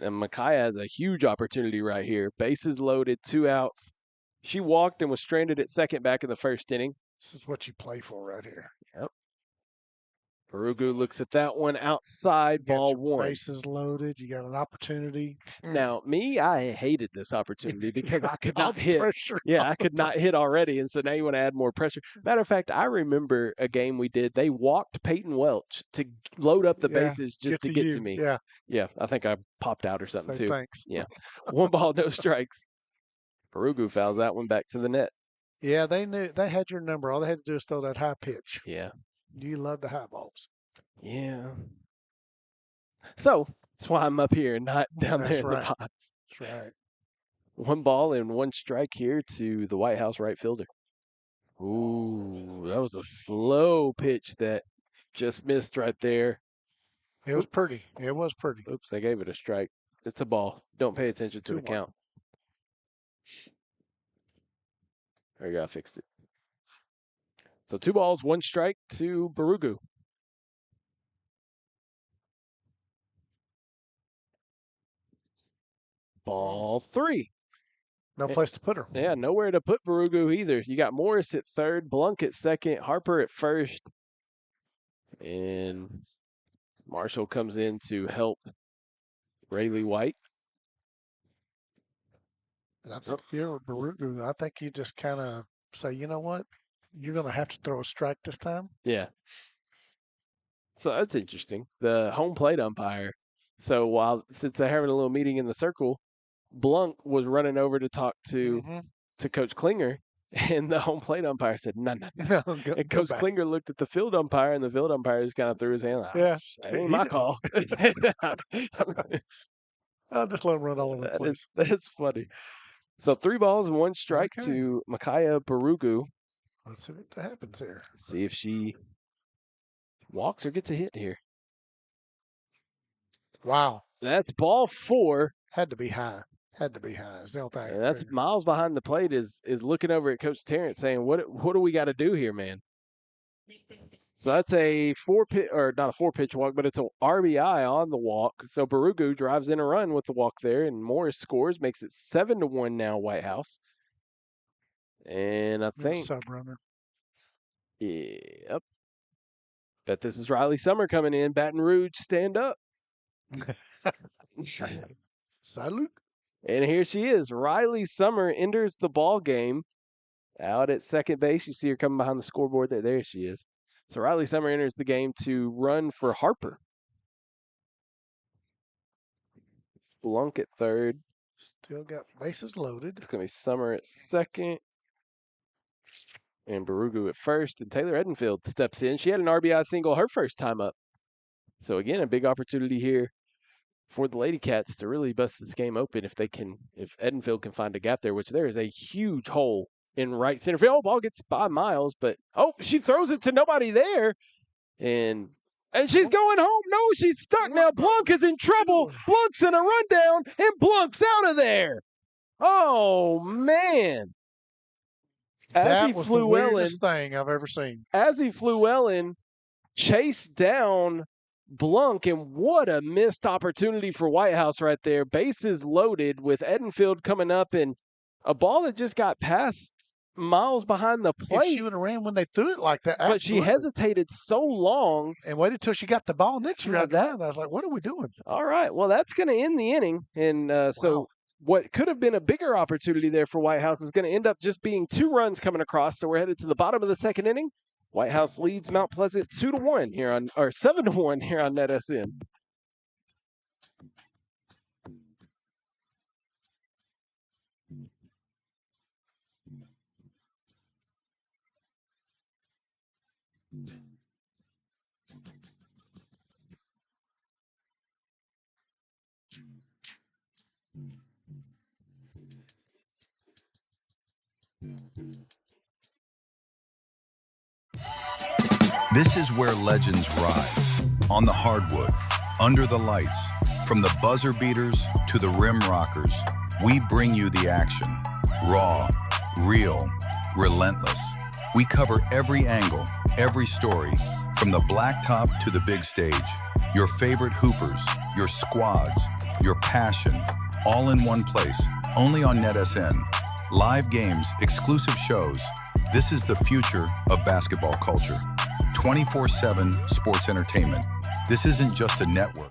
And Micaiah has a huge opportunity right here. Bases loaded, 2 outs. She walked and was stranded at second back in the first inning. This is what you play for right here. Yep. Barugu looks at that one outside, ball one. Bases loaded. You got an opportunity. Now, I hated this opportunity because I could not hit. Pressure. Yeah, I could not hit already, and so now you want to add more pressure. Matter of fact, I remember a game we did. They walked Peyton Welch to load up the bases just to get to me. Yeah. Yeah, I think I popped out or something too. Thanks. Yeah. 1 ball, no strikes. Barugu fouls that one back to the net. Yeah, they knew they had your number. All they had to do is throw that high pitch. Yeah. You love the high balls. Yeah. So that's why I'm up here and not down there in the box. That's right. 1 ball and 1 strike here to the Whitehouse right fielder. Ooh, that was a slow pitch that just missed right there. It was pretty. It was pretty. Oops, I gave it a strike. It's a ball. Don't pay attention to the count. There you go. I fixed it. So 2 balls, 1 strike to Barugu. Ball 3. No place to put her. Yeah, nowhere to put Barugu either. You got Morris at third, Blunk at second, Harper at first. And Marshall comes in to help Rayleigh White. And I think if you're Barugu, I think you just kind of say, you know what? You're going to have to throw a strike this time. Yeah. So that's interesting. The home plate umpire. So since they're having a little meeting in the circle, Blunk was running over to talk to Coach Klinger, and the home plate umpire said, no. And Coach Klinger looked at the field umpire, and the field umpire just kind of threw his hand out. Yeah. That ain't my call. I'll just let him run all over the place. That's funny. So 3 balls and 1 strike to Micaiah Barugu. Let's see what happens here. See if she walks or gets a hit here. Wow. That's ball 4. Had to be high. It's the only thing. And that's Miles behind the plate is looking over at Coach Terrence saying, what do we got to do here, man? So that's a 4-pitch, or not a 4-pitch walk, but it's an RBI on the walk. So Barugu drives in a run with the walk there, and Morris scores, makes it 7-1 now, Whitehouse. And I think sub-runner. Yep. Bet this is Riley Summer coming in. Baton Rouge, stand up. Salute. And here she is. Riley Summer enters the ball game out at second base. You see her coming behind the scoreboard there. There she is. So Riley Summer enters the game to run for Harper. Blunk at third. Still got bases loaded. It's going to be Summer at second. And Barugu at first. And Taylor Edenfield steps in. She had an RBI single her first time up. So again, a big opportunity here for the Lady Cats to really bust this game open if Edenfield can find a gap there, which there is a huge hole in right center field. Ball gets by Miles, but she throws it to nobody there. And she's going home. No, she's stuck now. Blunk is in trouble. Blunk's in a rundown, and Blunk's out of there. Oh, man. That was the weirdest thing I've ever seen. Azzy Fluellen chased down Blunk, and what a missed opportunity for Whitehouse right there. Bases loaded with Edenfield coming up, and a ball that just got past Miles behind the plate. If she would have ran when they threw it like that. But she hesitated so long. And waited till she got the ball, and then she got that. I was like, what are we doing? All right. Well, that's going to end the inning. And so what could have been a bigger opportunity there for Whitehouse is going to end up just being 2 runs coming across. So we're headed to the bottom of the second inning. Whitehouse leads Mount Pleasant 2-1 here on, or 7-1 here on NETSN. This is where legends rise. On the hardwood, under the lights, from the buzzer beaters to the rim rockers, we bring you the action. Raw, real, relentless. We cover every angle, every story, from the blacktop to the big stage. Your favorite hoopers, your squads, your passion, all in one place, only on NETSN. Live games, exclusive shows. This is the future of basketball culture. 24/7 sports entertainment. This isn't just a network.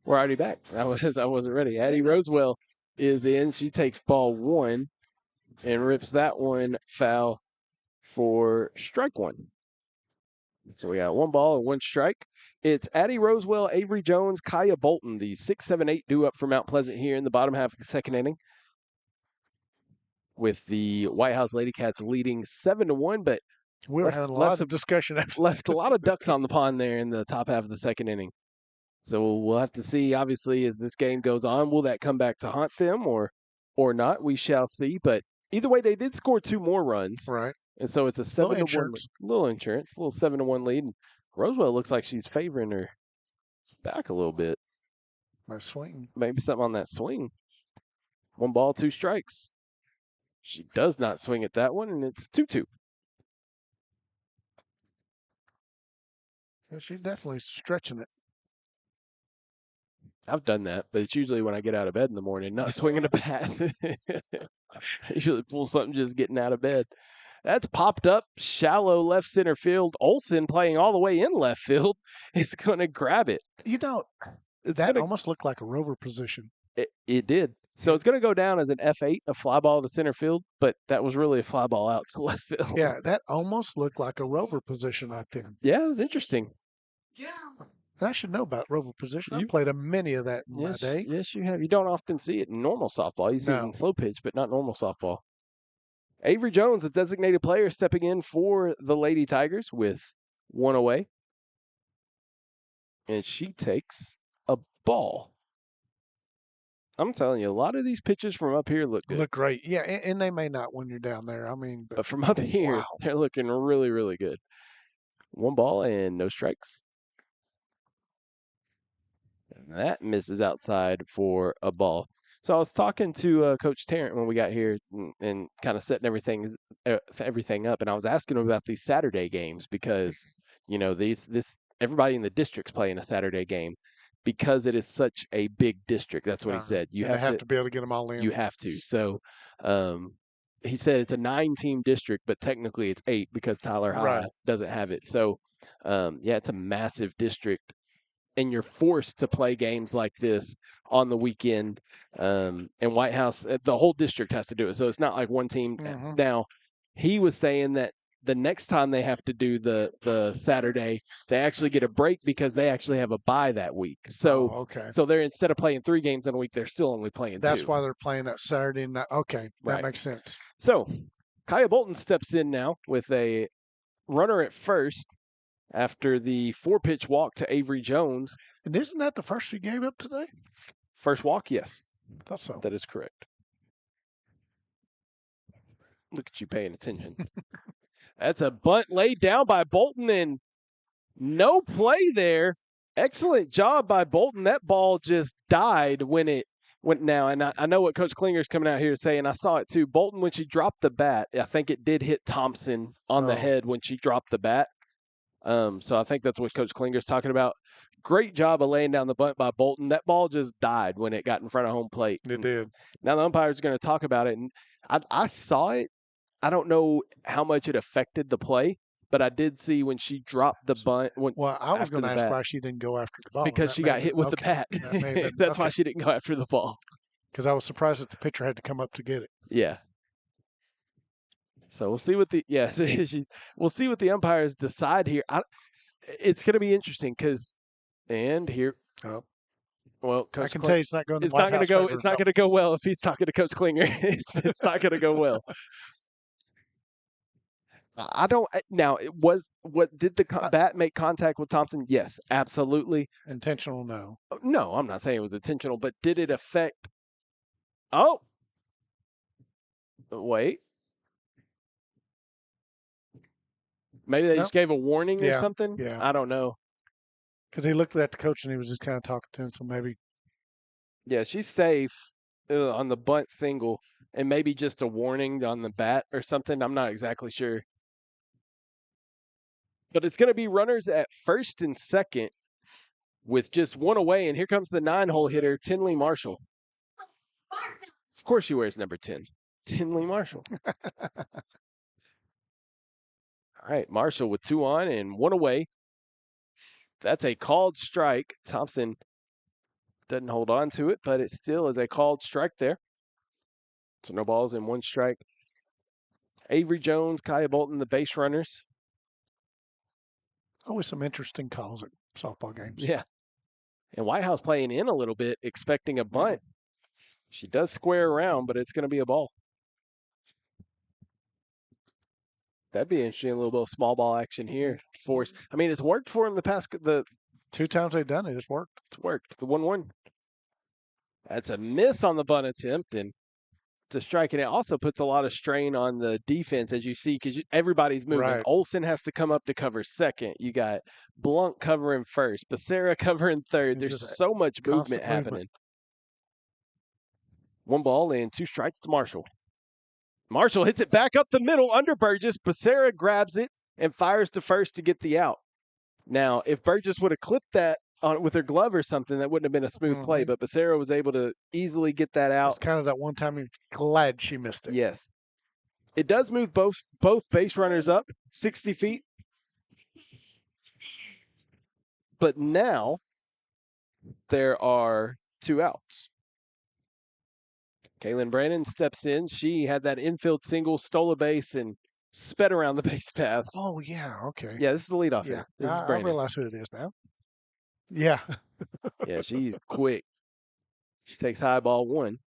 We're already back. I wasn't ready. Addie Rosewell is in. She takes ball 1 and rips that one foul for strike 1. So we got 1 ball and 1 strike. It's Addie Rosewell, Avery Jones, Kaya Bolton, the 6-7-8 due up for Mount Pleasant here in the bottom half of the second inning, with the Whitehouse Lady Cats leading 7-1, but We were having a lot of discussion after. left a lot of ducks on the pond there in the top half of the second inning. So we'll have to see, obviously, as this game goes on, will that come back to haunt them or not? We shall see. But either way, they did score 2 more runs. Right. And so it's a 7-1 lead. Little insurance, a little 7-1 lead. And Rosewell looks like she's favoring her back a little bit. My swing. Maybe something on that swing. 1 ball, 2 strikes. She does not swing at that one, and it's 2-2. Yeah, she's definitely stretching it. I've done that, but it's usually when I get out of bed in the morning, not swinging a bat. I usually pull something just getting out of bed. That's popped up shallow left center field. Olsen playing all the way in left field is going to grab it. You know, It's that gonna, almost looked like a rover position. it did. So it's going to go down as an F8, a fly ball to center field, but that was really a fly ball out to left field. Yeah, that almost looked like a rover position out there. Yeah, it was interesting. And I should know about rover position. I You- played many of that in my day. Yes, you have. You don't often see it in normal softball. You see it No. in slow pitch, but not normal softball. Avery Jones, the designated player, stepping in for the Lady Tigers with 1 away. And she takes a ball. I'm telling you, a lot of these pitches from up here look good. Look great. Yeah, and they may not when you're down there. I mean, But from up here, wow. they're looking really, really good. 1 ball and no strikes. And that misses outside for a ball. So I was talking to Coach Tarrant when we got here and kind of setting everything up, and I was asking him about these Saturday games because, you know, everybody in the district's playing a Saturday game because it is such a big district. That's what he said. You have to be able to get them all in. You have to. So he said it's a 9-team district, but technically it's 8 because Tyler High doesn't have it. So, yeah, it's a massive district. And you're forced to play games like this on the weekend. And Whitehouse, the whole district has to do it. So it's not like one team. Mhm. Now, he was saying that the next time they have to do the Saturday, they actually get a break because they actually have a bye that week. So, okay. So they're, instead of playing 3 games in a week, they're still only playing 2. That's why they're playing that Saturday night. Okay, that Right. makes sense. So Kaya Bolton steps in now with a runner at first after the 4-pitch walk to Avery Jones. And isn't that the first she gave up today? First walk, yes. I thought so. That is correct. Look at you paying attention. That's a bunt laid down by Bolton and no play there. Excellent job by Bolton. That ball just died when it went now. And I know what Coach Klinger's coming out here saying. I saw it too. Bolton, when she dropped the bat, I think it did hit Thompson on the head when she dropped the bat. So I think that's what Coach Klinger's talking about. Great job of laying down the bunt by Bolton. That ball just died when it got in front of home plate. It did. Now the umpire's going to talk about it, and I saw it. I don't know how much it affected the play, but I did see when she dropped the bunt. Well, I was after going to the ask bat. why she didn't go after the ball. Because she got hit with the bat. That's why she didn't go after the ball. Because I was surprised that the pitcher had to come up to get it. Yeah. So we'll see what we'll see what the umpires decide here. It's going to be interesting because, and here, well, Coach I can tell you it's not going to. It's not going to go. It's not going to go well if he's talking to Coach Klinger. It's not going to go well. I don't now. It was what did the I- bat make contact with Thompson? Yes, absolutely. Intentional, no. No, I'm not saying it was intentional, but did it affect? Oh, wait. Maybe they Nope. just gave a warning or Yeah, something. yeah. I don't know. Because he looked at the coach and he was just kind of talking to him. So maybe Yeah, she's safe on the bunt single, and maybe just a warning on the bat or something. I'm not exactly sure. But it's going to be runners at first and second with just one away. And here comes the 9-hole hitter, Tinley Marshall. Of course, she wears number 10. Tinley Marshall. All right, Marshall with 2 on and 1 away. That's a called strike. Thompson doesn't hold on to it, but it still is a called strike there. So no balls and 1 strike. Avery Jones, Kaya Bolton, the base runners. always some interesting calls at softball games. Yeah. And Whitehouse playing in a little bit, expecting a bunt. She does square around, but it's going to be a ball. That'd be interesting. A little bit of small ball action here. Force. I mean, it's worked for him the past. 2 times they've done it, it's worked. It's worked. The 1-1. That's a miss on the bunt attempt, and to strike. And it also puts a lot of strain on the defense, as you see, because everybody's moving. Right. Olsen has to come up to cover second. You got Blunt covering first, Becerra covering third. It's There's just so much constant movement happening. 1 ball and 2 strikes to Marshall. Marshall hits it back up the middle under Burgess. Becerra grabs it and fires to first to get the out. Now, if Burgess would have clipped that on with her glove or something, that wouldn't have been a smooth play, but Becerra was able to easily get that out. It's kind of that one time you're glad she missed it. Yes. It does move both base runners up 60 feet. But now there are 2 outs. Kaylin Brandon steps in. She had that infield single, stole a base, and sped around the base paths. Oh, yeah. Okay. Yeah, this is the leadoff Yeah. hitter. This is I Brandon. realize who it is now. Yeah. Yeah, she's quick. She takes high ball 1.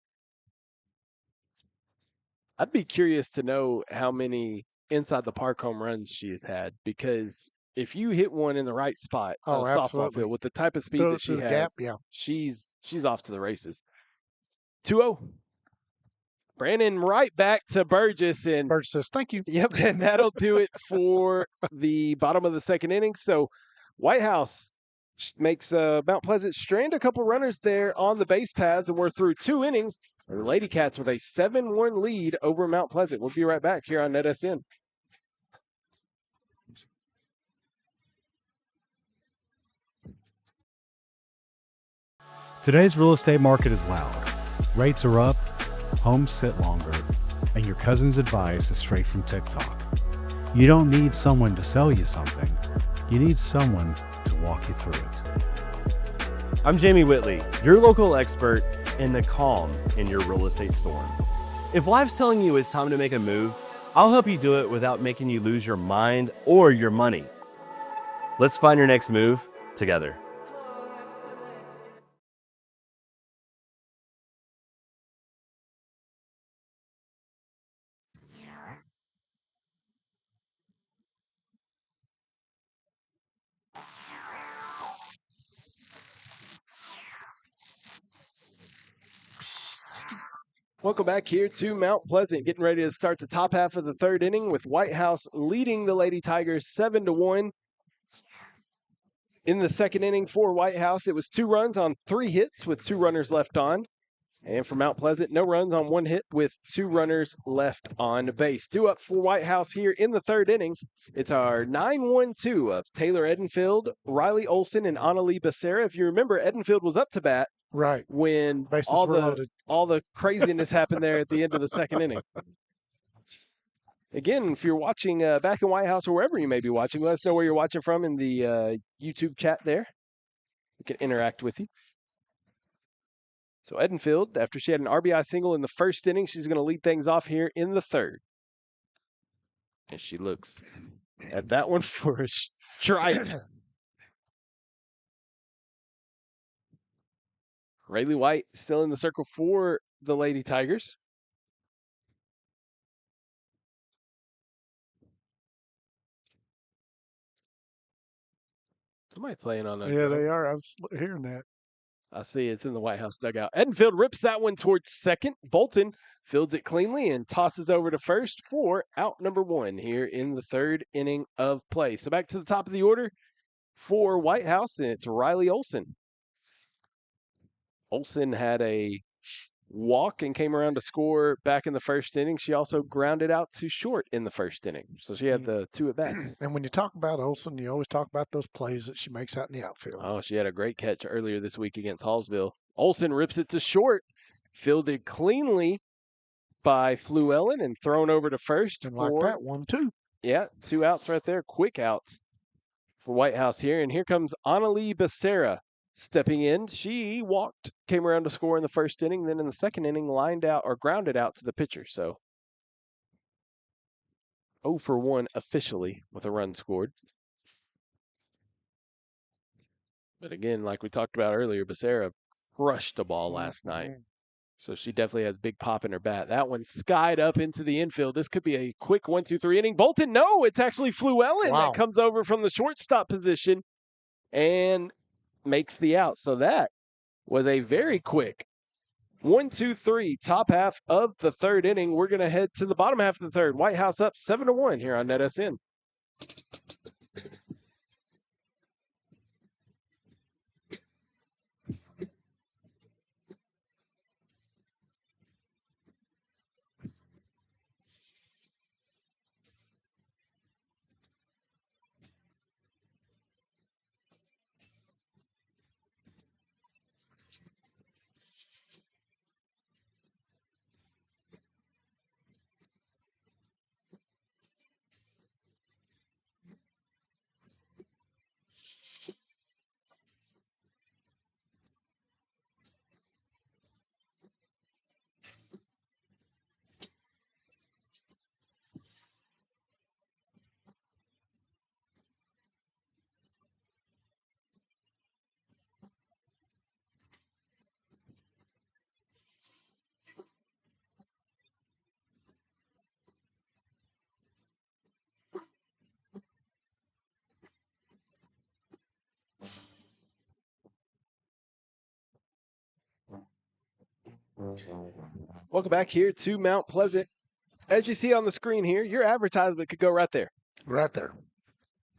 I'd be curious to know how many inside the park home runs she has had, because if you hit one in the right spot on Oh, a softball absolutely. field with the type of speed Throw that it she through the has, gap, yeah. she's off to the races. 2-0. Brandon right back to Burgess, and Bird says, thank you. yep, and that'll do it for the bottom of the second inning. So Whitehouse makes Mount Pleasant strand a couple runners there on the base paths, and we're through 2 innings. The Lady Cats with a 7-1 lead over Mount Pleasant. We'll be right back here on NETSN. Today's real estate market is loud. Rates are up, homes sit longer, and your cousin's advice is straight from TikTok. You don't need someone to sell you something. You need someone to walk you through it. I'm Jamie Whitley, your local expert in the calm in your real estate storm. If life's telling you it's time to make a move, I'll help you do it without making you lose your mind or your money. Let's find your next move together. Welcome back here to Mount Pleasant, getting ready to start the top half of the 3rd inning with Whitehouse leading the Lady Tigers 7-1. In the 2nd inning for Whitehouse, it was 2 runs on 3 hits with 2 runners left on. And for Mount Pleasant, no runs on 1 hit with 2 runners left on base. 2 up for Whitehouse here in the 3rd inning. It's our 9-1-2 of Taylor Edenfield, Riley Olsen, and Annalie Becerra. If you remember, Edenfield was up to bat Right. when Bases all were loaded. the craziness happened there at the end of the 2nd inning. Again, if you're watching back in Whitehouse or wherever you may be watching, let us know where you're watching from in the YouTube chat there. We can interact with you. So Edenfield, after she had an RBI single in the 1st inning, she's going to lead things off here in the 3rd. And she looks at that one for a strike. Rayleigh White still in the circle for the Lady Tigers. Somebody playing on a Yeah, drum. they are. I was hearing that. I see it's in the Whitehouse dugout. Edenfield rips that one towards second. Bolton fields it cleanly and tosses over to first for out number 1 here in the 3rd inning of play. So back to the top of the order for Whitehouse, and it's Riley Olson. Olson had a walk and came around to score back in the 1st inning. She also grounded out to short in the 1st inning. So she had the 2 at-bats. And when you talk about Olson, you always talk about those plays that she makes out in the outfield. Oh, she had a great catch earlier this week against Hallsville. Olson rips it to short, fielded cleanly by Fluellen and thrown over to first. And like that, 1-2. Yeah, 2 outs right there, quick outs for Whitehouse here. And here comes Annalie Becerra stepping in. She walked, came around to score in the 1st inning, then in the 2nd inning lined out or grounded out to the pitcher. So 0 for 1 officially with a run scored. But again, like we talked about earlier, Becerra crushed a ball last night. So she definitely has big pop in her bat. That one skied up into the infield. This could be a quick 1-2-3 inning. Bolton, no, it's actually Fluellen that comes over from the shortstop position and makes the out. So that was a very quick 1-2-3, top half of the 3rd inning. We're going to head to the bottom half of the 3rd. Whitehouse up 7-1 here on NETSN. Welcome back here to Mount Pleasant. As you see on the screen here, your advertisement could go right there. Right there.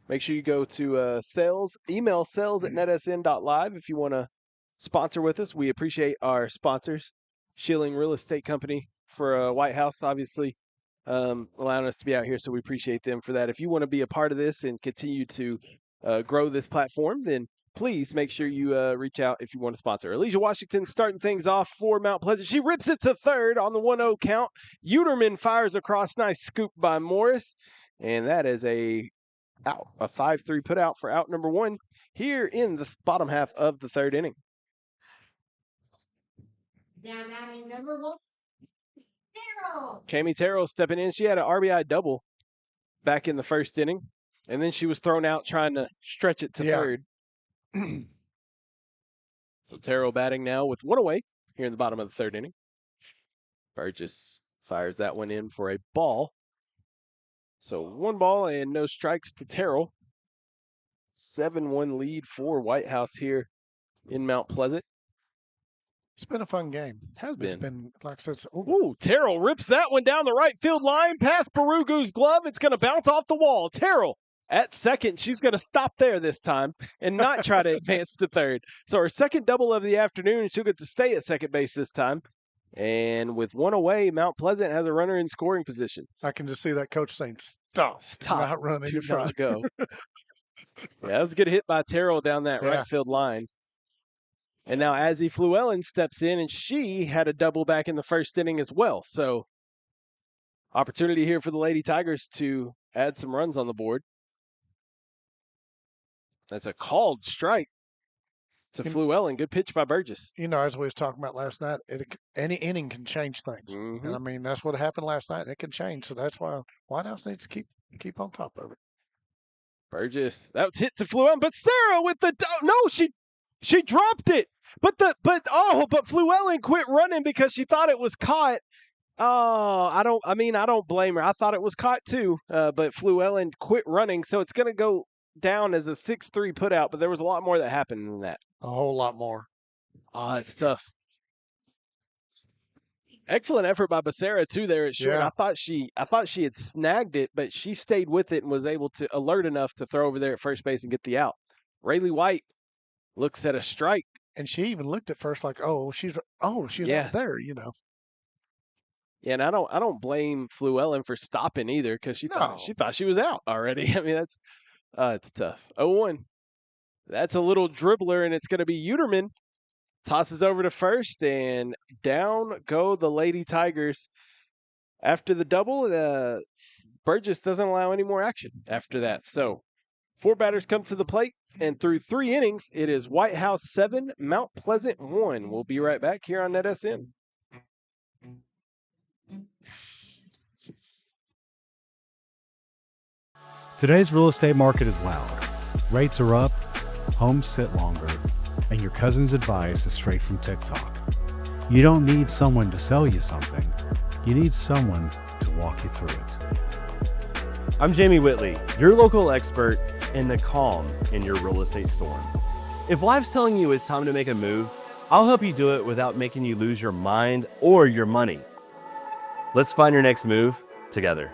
Make sure you go to sales, email sales@netsn.live if you want to sponsor with us. We appreciate our sponsors, Schilling Real Estate Company for Whitehouse, obviously, allowing us to be out here, so we appreciate them for that. If you want to be a part of this and continue to grow this platform, then please make sure you reach out if you want to sponsor. Elijah Washington starting things off for Mount Pleasant. She rips it to third on the 1-0 count. Uterman fires across. Nice scoop by Morris. And that is a 5-3 put out for out number 1 here in the bottom half of the 3rd inning. Now batting number 1, Terrell. Cami Terrell stepping in. She had an RBI double back in the 1st inning. And then she was thrown out trying to stretch it to third. So Terrell batting now with 1 away here in the bottom of the 3rd inning. Burgess fires that one in for a ball. So 1 ball and no strikes to Terrell. 7-1 lead for Whitehouse here in Mount Pleasant. It's been a fun game. Has been. It's been, like I said, Ooh, Terrell rips that one down the right field line past Barugu's glove. It's going to bounce off the wall. Terrell at second. She's going to stop there this time and not try to advance to third. So her second double of the afternoon, she'll get to stay at second base this time. And with 1 away, Mount Pleasant has a runner in scoring position. I can just see that coach saying, stop, not running in front. Go. Yeah, that was a good hit by Terrell down that right field line. And now Azzy Fluellen steps in, and she had a double back in the 1st inning as well. So opportunity here for the Lady Tigers to add some runs on the board. That's a called strike to Fluellen. Good pitch by Burgess. You know, as we was talking about last night, any inning can change things. Mm-hmm. And I mean, that's what happened last night. It can change. So that's why Whitehouse needs to keep on top of it. Burgess, that was hit to Fluellen, but Sarah with the she dropped it. But Fluellen quit running because she thought it was caught. Oh, I don't blame her. I thought it was caught too. But Fluellen quit running, so it's going to go down as a 6-3 putout, but there was a lot more that happened than that. A whole lot more. Oh, it's tough. Excellent effort by Becerra too there at short. Yeah. I thought she had snagged it, but she stayed with it and was able to alert enough to throw over there at first base and get the out. Rayleigh White looks at a strike. And she even looked at first like, she's Yeah. out there, you know. Yeah, and I don't blame Fluellen for stopping either because she thought she was out already. I mean, that's it's tough. 0-1. That's a little dribbler, and it's going to be Uterman. Tosses over to first, and down go the Lady Tigers. After the double, Burgess doesn't allow any more action after that. So 4 batters come to the plate, and through 3 innings, it is Whitehouse 7, Mount Pleasant 1. We'll be right back here on NetSN. Today's real estate market is loud. Rates are up, homes sit longer, and your cousin's advice is straight from TikTok. You don't need someone to sell you something. You need someone to walk you through it. I'm Jamie Whitley, your local expert in the calm in your real estate storm. If life's telling you it's time to make a move, I'll help you do it without making you lose your mind or your money. Let's find your next move together.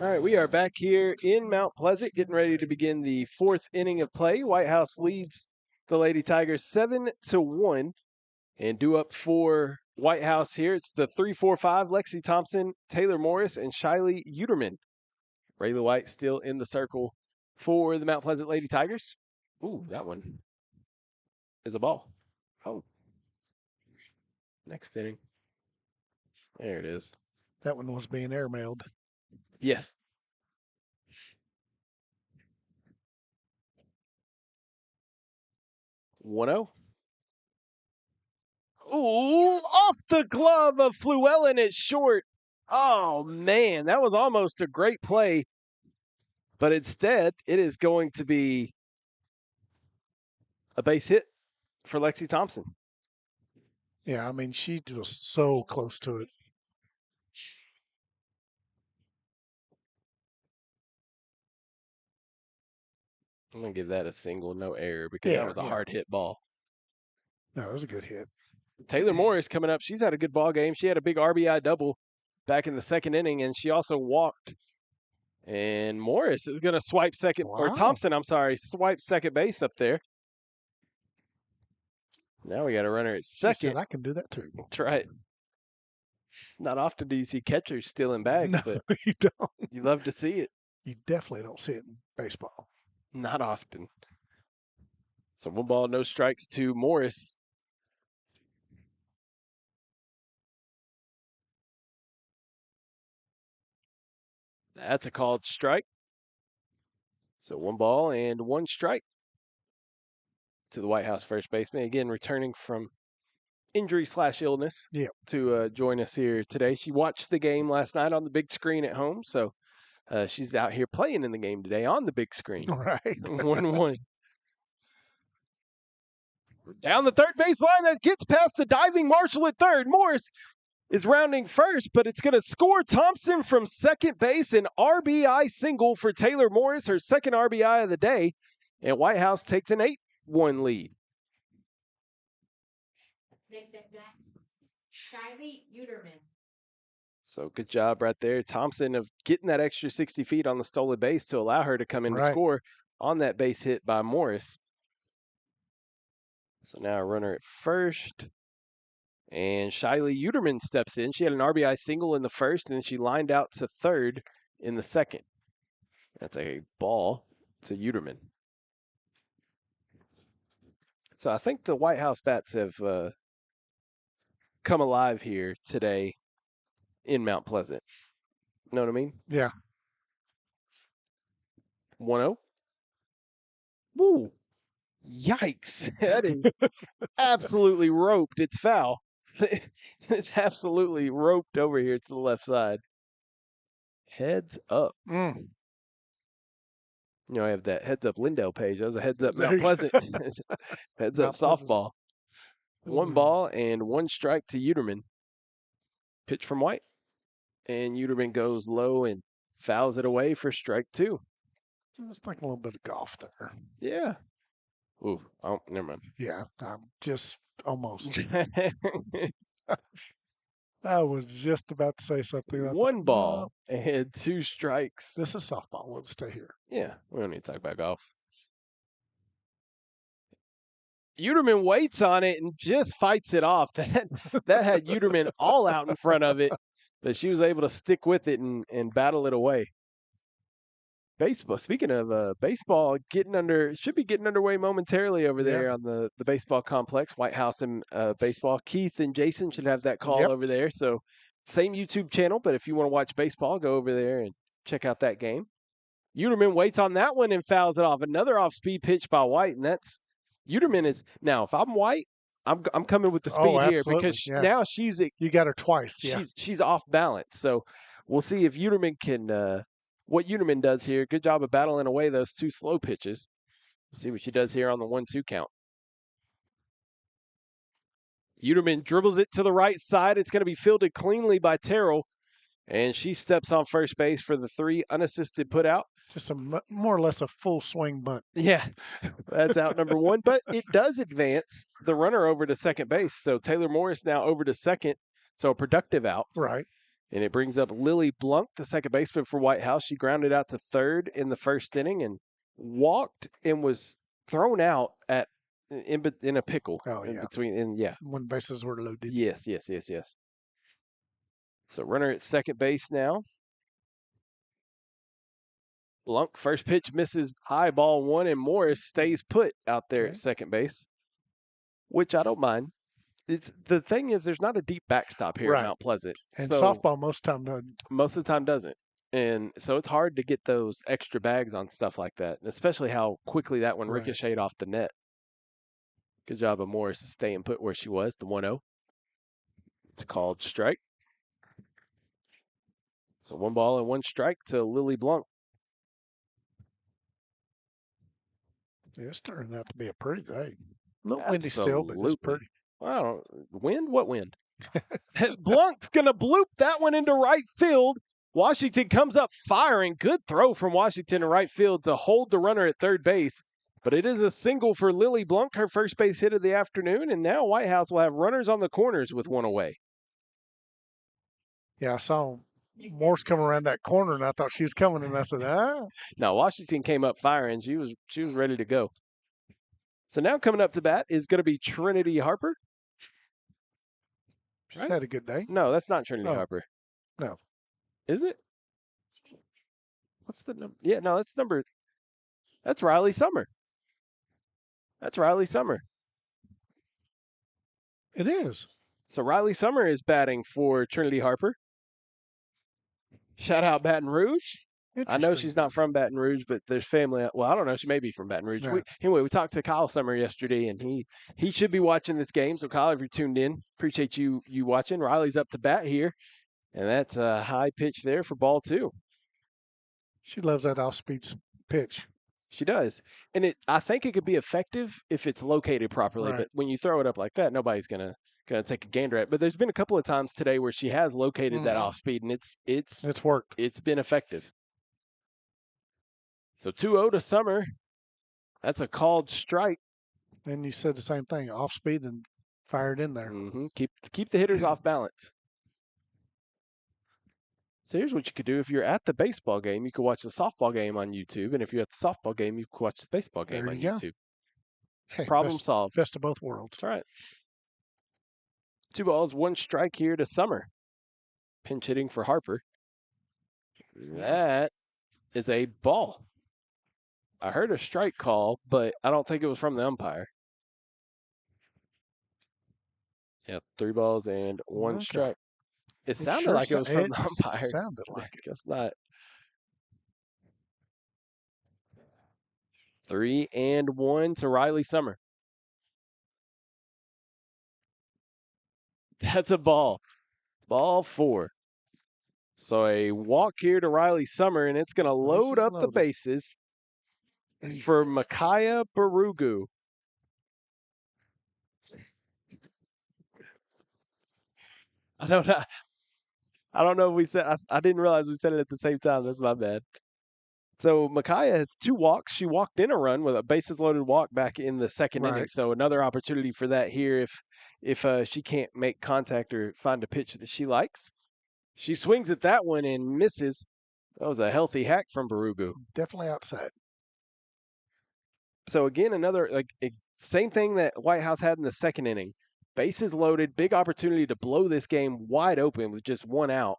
All right, we are back here in Mount Pleasant, getting ready to begin the 4th inning of play. Whitehouse leads the Lady Tigers 7-1, and due up for Whitehouse here. It's the 3-4-5, Lexi Thompson, Taylor Morris, and Shiley Uterman. Rayleigh White still in the circle for the Mount Pleasant Lady Tigers. Ooh, that one is a ball. Oh, next inning. There it is. That one was being airmailed. Yes. One-oh. Ooh, off the glove of Fluellen at short. Oh, man, that was almost a great play. But instead, it is going to be a base hit for Lexi Thompson. Yeah, I mean, she was so close to it. I'm going to give that a single, no error, because that was a hard hit ball. No, it was a good hit. Taylor Morris coming up. She's had a good ball game. She had a big RBI double back in the 2nd inning, and she also walked. And Morris is going to swipe second, or Thompson, I'm sorry, swipe second base up there. Now we got a runner at second. She said, I can do that too. That's right. Not often do you see catchers stealing bags, but you don't. You love to see it. You definitely don't see it in baseball. Not often. So 1 ball, no strikes to Morris. That's a called strike. So 1 ball and 1 strike to the Whitehouse first baseman. Again, returning from injury/illness to join us here today. She watched the game last night on the big screen at home, so she's out here playing in the game today on the big screen. Right. 1-1. Down the third base line, that gets past the diving Marshall at third. Morris is rounding first, but it's going to score Thompson from second base. An RBI single for Taylor Morris, her 2nd RBI of the day. And Whitehouse takes an 8-1 lead. Next at bat, Shiley Uterman. So good job right there, Thompson, of getting that extra 60 feet on the stolen base to allow her to come in to score on that base hit by Morris. So now a runner at first. And Shiley Uterman steps in. She had an RBI single in the 1st, and then she lined out to 3rd in the 2nd. That's a ball to Uterman. So I think the Whitehouse bats have come alive here today in Mount Pleasant. Know what I mean? Yeah. 1-0. Woo! Yikes! That is absolutely roped. It's foul. It's absolutely roped over here to the left side. Heads up. Mm. You know, I have that heads up Lindell page. That was a heads up There Mount you go. Pleasant. Heads up Mount Pleasant. softball. One ball and one strike to Uterman. Pitch from White. And Uterman goes low and fouls it away for strike 2. It's like a little bit of golf there. Yeah. Ooh, oh, never mind. Yeah, I'm just almost. I was just about to say something. One ball and 2 strikes. This is softball. We'll stay here. Yeah, we don't need to talk about golf. Uterman waits on it and just fights it off. That had Uterman all out in front of it, but she was able to stick with it and battle it away. Baseball. Speaking of baseball, should be getting underway momentarily over there on the baseball complex. Whitehouse and baseball. Keith and Jason should have that call over there. So same YouTube channel, but if you want to watch baseball, go over there and check out that game. Uterman waits on that one and fouls it off. Another off-speed pitch by White, and that's Uterman is now. If I'm White, I'm coming with the speed here because now you got her twice. Yeah. She's off balance. So we'll see if Uterman can. What Uterman does here. Good job of battling away those 2 slow pitches. We'll see what she does here on the 1-2 count. Uterman dribbles it to the right side. It's going to be fielded cleanly by Terrell, and she steps on first base for the 3 unassisted put out. Just more or less a full swing bunt. Yeah, that's out number 1, but it does advance the runner over to second base. So Taylor Morris now over to second, so a productive out. Right. And it brings up Lily Blunk, the second baseman for Whitehouse. She grounded out to third in the first inning and walked and was thrown out in a pickle. When bases were loaded. Yes. So runner at second base now. Blunk, first pitch misses high, ball 1, and Morris stays put out there at second base, which I don't mind. The thing is, there's not a deep backstop here at Mount Pleasant. And softball most of the time doesn't. And so it's hard to get those extra bags on stuff like that, especially how quickly that one ricocheted off the net. Good job of Morris staying put where she was, the 1-0. It's called strike. So 1 ball and 1 strike to Lily Blunk. Yeah, it's turning out to be a pretty day. A little windy still, but it's pretty. Wow, wind? What wind? Blunk's going to bloop that one into right field. Washington comes up firing. Good throw from Washington to right field to hold the runner at third base. But it is a single for Lily Blunk, her first base hit of the afternoon. And now Whitehouse will have runners on the corners with 1 away. Yeah, I saw Morse come around that corner, and I thought she was coming, and I said, No, Washington came up firing. She was ready to go. So now coming up to bat is going to be Trinity Harper. She had a good day. No, that's not Trinity Harper. No. Is it? What's the number? Yeah, no, that's Riley Summer. That's Riley Summer. It is. So Riley Summer is batting for Trinity Harper. Shout out Baton Rouge. I know she's not from Baton Rouge, but there's family. Well, I don't know. She may be from Baton Rouge. Yeah. We talked to Kyle Summer yesterday, and he should be watching this game. So, Kyle, if you're tuned in, appreciate you watching. Riley's up to bat here, and that's a high pitch there for ball 2. She loves that off-speed pitch. She does. And I think it could be effective if it's located properly. Right. But when you throw it up like that, nobody's gonna take a gander at it. But there's been a couple of times today where she has located that off speed, and it's worked. It's been effective. So 2-0 to Summer. That's a called strike. And you said the same thing, off speed and fired in there. Mm-hmm. Keep the hitters off balance. So here's what you could do. If you're at the baseball game, you could watch the softball game on YouTube. And if you're at the softball game, you could watch the baseball game on YouTube. Hey, Problem solved. Best of both worlds. That's right. 2 balls, 1 strike here to Summer. Pinch hitting for Harper. That is a ball. I heard a strike call, but I don't think it was from the umpire. Yeah, 3 balls and 1 Okay. strike. It sounded sure like it was from the it umpire. sounded like it. Guess not. 3-1 to Riley Summer. That's a ball. Ball 4. So a walk here to Riley Summer, and it's going to load up the bases for Micaiah Barugu. I don't know. I don't know if we said. I didn't realize we said it at the same time. That's my bad. So Micaiah has 2 walks. She walked in a run with a bases loaded walk back in the second inning. Right. So another opportunity for that here if she can't make contact or find a pitch that she likes. She swings at that one and misses. That was a healthy hack from Barugu. Definitely outside. So again, another same thing that Whitehouse had in the second inning. Bases loaded, big opportunity to blow this game wide open with just 1 out.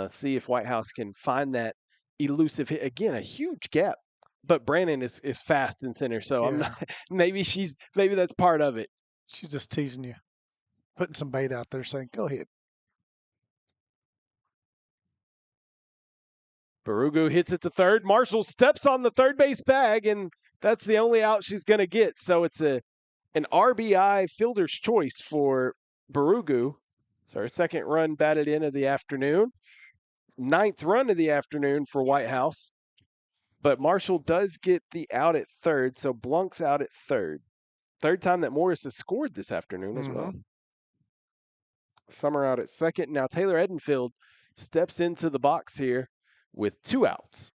See if Whitehouse can find that elusive hit. Again, a huge gap. But Brandon is fast in center, so I'm not. Maybe that's part of it. She's just teasing you, putting some bait out there, saying, "Go ahead." Barugu hits it to third. Marshall steps on the third base bag, and that's the only out she's going to get. So it's an RBI fielder's choice for Barugu. So her second run batted in of the afternoon. 9th run of the afternoon for Whitehouse. But Marshall does get the out at third, so Blunk's out at third. Third time that Morris has scored this afternoon as well. Summer out at second. Now Taylor Edenfield steps into the box here with 2 outs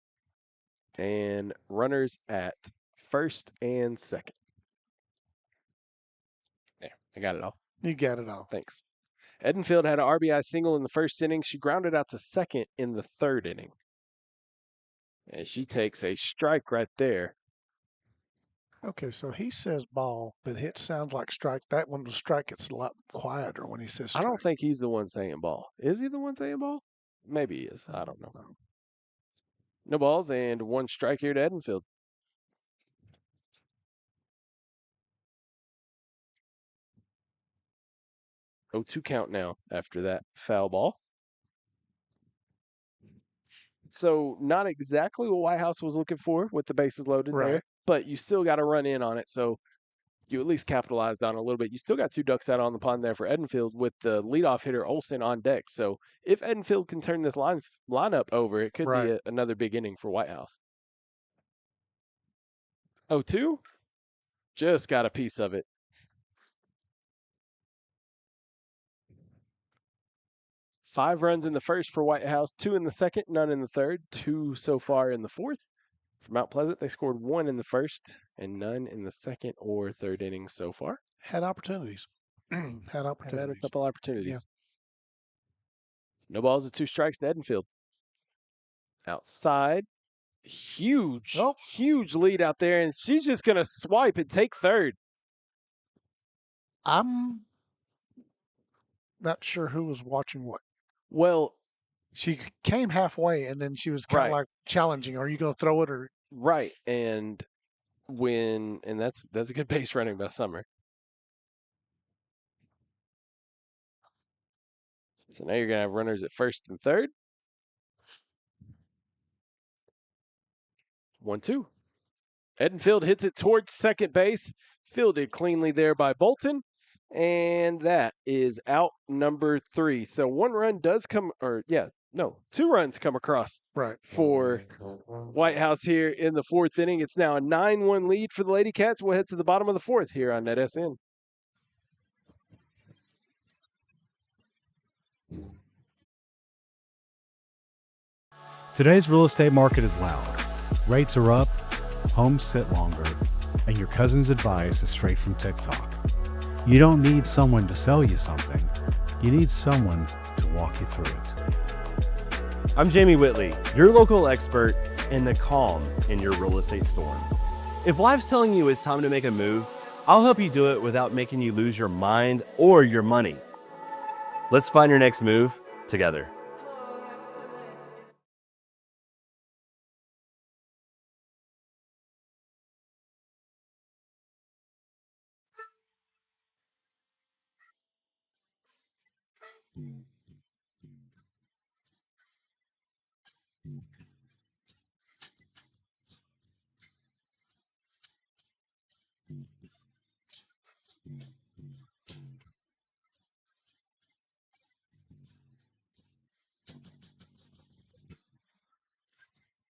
and runners at first and second. There, I got it all. You got it all. Thanks. Edenfield had an RBI single in the first inning. She grounded out to second in the third inning. And she takes a strike right there. Okay, so he says ball, but it sounds like strike. That one was strike. It's a lot quieter when he says strike. I don't think he's the one saying ball. Is he the one saying ball? Maybe he is. I don't know. No balls and 1 strike here to Edenfield. Oh, 2 count now after that foul ball. So not exactly what Whitehouse was looking for with the bases loaded there, but you still got to run in on it. So you at least capitalized on it a little bit. You still got 2 ducks out on the pond there for Edenfield with the leadoff hitter Olsen on deck. So if Edenfield can turn this lineup over, it could be another big inning for Whitehouse. 0-2, just got a piece of it. Five runs in the first for Whitehouse, 2 in the second, none in the third, 2 so far in the fourth. For Mount Pleasant, they scored 1 in the first and none in the second or third innings so far. Had opportunities. Had Had a couple opportunities. Yeah. No balls and 2 strikes to Edenfield. Outside, huge lead out there, and she's just going to swipe and take third. I'm not sure who was watching what. Well, she came halfway, and then she was kind of like challenging. Are you going to throw it or? Right, and that's a good base running by Summer. So now you're going to have runners at first and third. 1-2. Edenfield hits it towards second base. Fielded cleanly there by Bolton. And that is out number 3. So 1 run does come, 2 runs come across for Whitehouse here in the 4th inning. It's now a 9-1 lead for the Lady Cats. We'll head to the bottom of the 4th here on NETSN. Today's real estate market is loud. Rates are up, homes sit longer, and your cousin's advice is straight from TikTok. You don't need someone to sell you something. You need someone to walk you through it. I'm Jamie Whitley, your local expert in the calm in your real estate storm. If life's telling you it's time to make a move, I'll help you do it without making you lose your mind or your money. Let's find your next move together.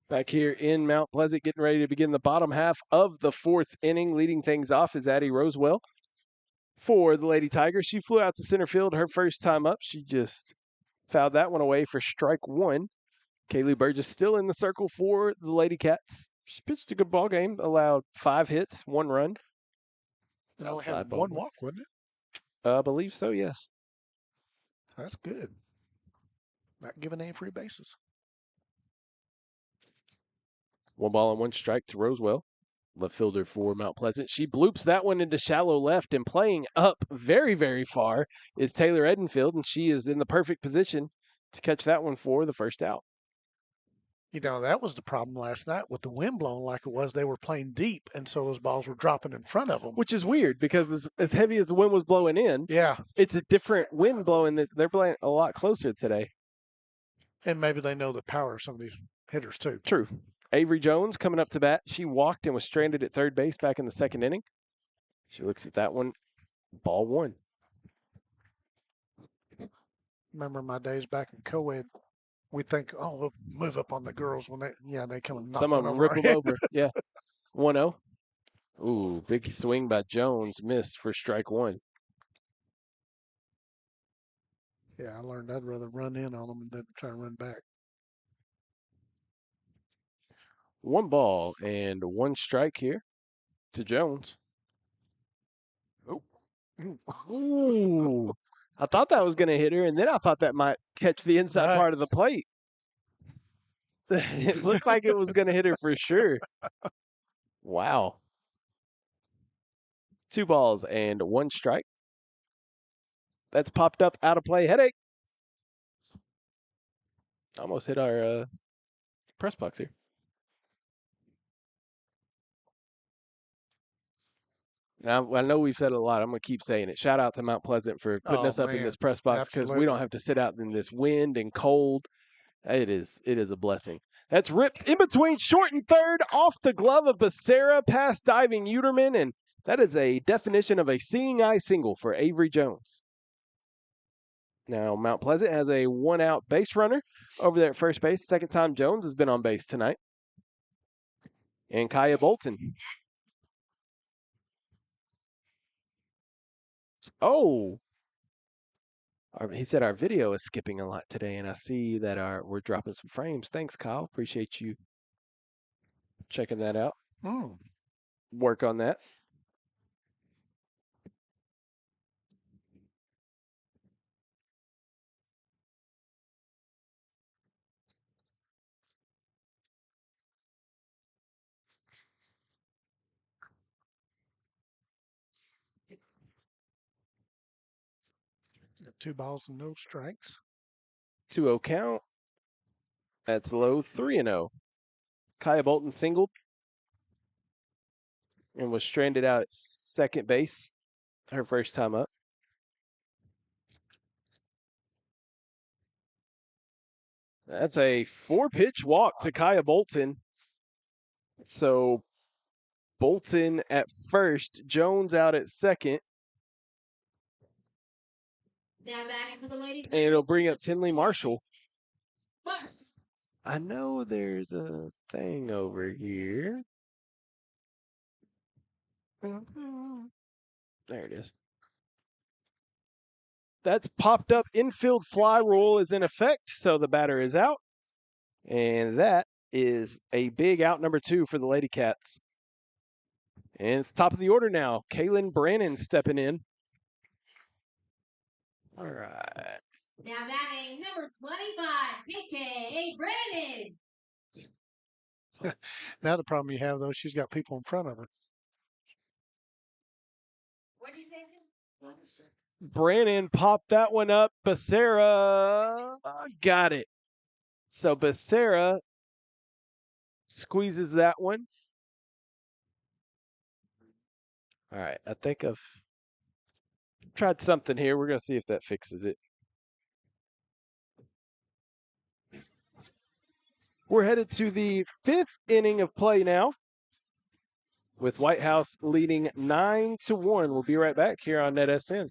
Back here in Mount Pleasant, getting ready to begin the bottom half of the fourth inning. Leading things off is Addie Rosewell for the Lady Tigers. She flew out to center field her first time up. She just fouled that one away for strike one. Kaylee Burgess still in the circle for the Lady Cats. She pitched a good ball game, allowed 5 hits, 1 run. They only Outside had ball one game. walk, wasn't it? I believe so, yes. So that's good. Not giving any free bases. 1 ball and 1 strike to Rosewell, left fielder for Mount Pleasant. She bloops that one into shallow left, and playing up very, very far is Taylor Edenfield, and she is in the perfect position to catch that one for the first out. You know, that was the problem last night with the wind blowing like it was. They were playing deep, and so those balls were dropping in front of them. Which is weird because as heavy as the wind was blowing in, Yeah, it's a different wind blowing. They're playing a lot closer today. and maybe they know the power of some of these hitters too. True. Avery Jones coming up to bat. She walked and was stranded at third base back in the second inning. She looks at that one. Ball 1. Remember my days back in co-ed, we think, oh, we'll move up on the girls when they come and knock Some one of them over rip our them head. over. Yeah. 1-0. Ooh, big swing by Jones. Missed for strike 1. Yeah, I learned I'd rather run in on them than try to run back. 1 ball and 1 strike here to Jones. Oh. Ooh. I thought that was going to hit her, and then I thought that might catch the inside Right. part of the plate. It looked like it was going to hit her for sure. Wow. 2 balls and 1 strike. That's popped up out of play. Headache. Almost hit our press box here. Now, I know we've said it a lot. I'm going to keep saying it. Shout out to Mount Pleasant for putting Oh, us up in man. this press box because we Absolutely. don't have to sit out in this wind and cold. It is a blessing. That's ripped in between short and third off the glove of Becerra, past diving Uterman, and that is a definition of a seeing eye single for Avery Jones. Now, Mount Pleasant has a 1-out base runner over there at first base. Second time Jones has been on base tonight. And Kaya Bolton. Oh, he said our video is skipping a lot today, and I see that we're dropping some frames. Thanks, Kyle. Appreciate you checking that out. Work on that. Got 2 balls and no strikes. 2-0 count. That's low. 3-0. Kaya Bolton singled and was stranded out at second base her first time up. That's a 4-pitch walk to Kaya Bolton. So Bolton at first, Jones out at second. Now back for the ladies. And it'll bring up Tinley Marshall. I know there's a thing over here. There it is. That's popped up. Infield fly rule is in effect, so the batter is out. And that is a big out number 2 for the Lady Cats. And it's top of the order now. Kaylin Brannon stepping in. All right. Now batting number 25, PK Brandon. Now the problem you have, though, she's got people in front of her. What'd you say, Tim? Brannon popped that one up. Becerra got it. So Becerra squeezes that one. All right. I think I've tried something here. We're going to see if that fixes it. We're headed to the 5th inning of play now, with Whitehouse leading 9-1. We'll be right back here on NetSN.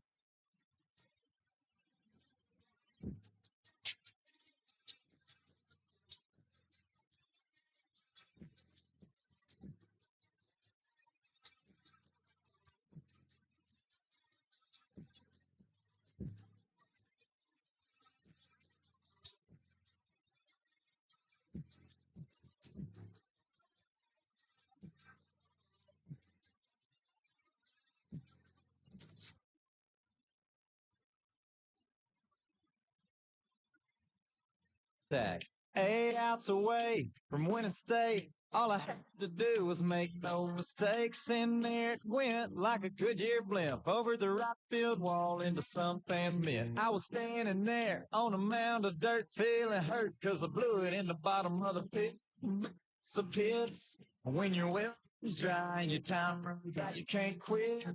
Tag. 8 outs away from winning state. All I had to do was make no mistakes, and there it went like a Goodyear blimp over the right field wall into some fans' mitt. I was standing there on a mound of dirt, feeling hurt 'cause I blew it in the bottom of the pit. It's the pits when your well is dry and your time runs out, you can't quit.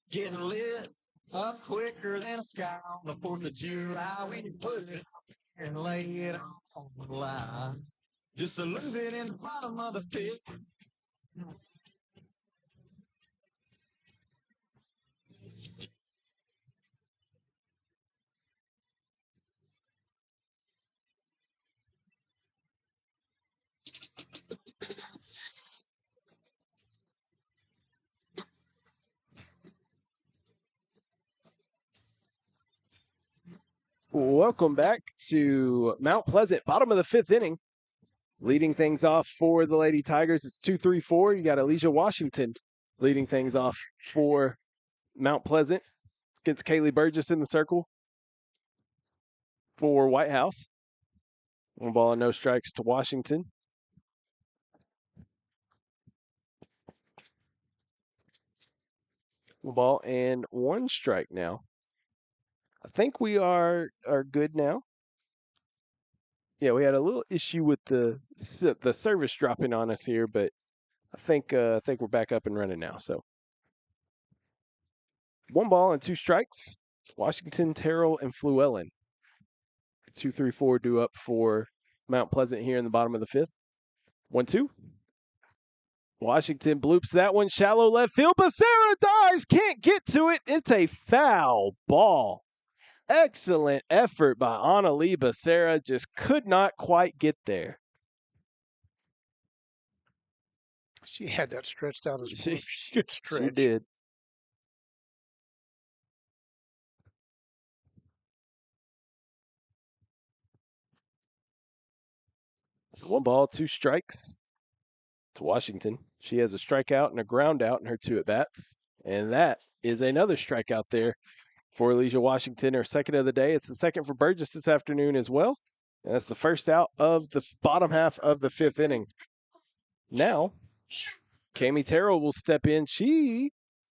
Getting lit up quicker than a sky on the 4th of July when you put it and lay it on the line. Just a little bit in the bottom of the pit. Welcome back to Mount Pleasant, bottom of the 5th inning. Leading things off for the Lady Tigers, it's 2-3-4. You got Elijah Washington leading things off for Mount Pleasant against Kaylee Burgess in the circle for Whitehouse. 1 ball and no strikes to Washington. One ball and 1 strike now. I think we are good now. Yeah, we had a little issue with the service dropping on us here, but I think we're back up and running now. So 1 ball and 2 strikes. Washington, Terrell, and Fluellen. 2-3-4 due up for Mount Pleasant here in the bottom of the 5th. 1-2. Washington bloops that one, shallow left field. Becerra dives, can't get to it. It's a foul ball. Excellent effort by Annalie Becerra, just could not quite get there. She had that stretched out as a good stretch. She did. So 1 ball, 2 strikes to Washington. She has a strikeout and a ground out in her 2 at-bats. And that is another strikeout there for Elijah Washington, her 2nd of the day. It's the 2nd for Burgess this afternoon as well. And that's the first out of the bottom half of the 5th inning. Now, Cami Terrell will step in. She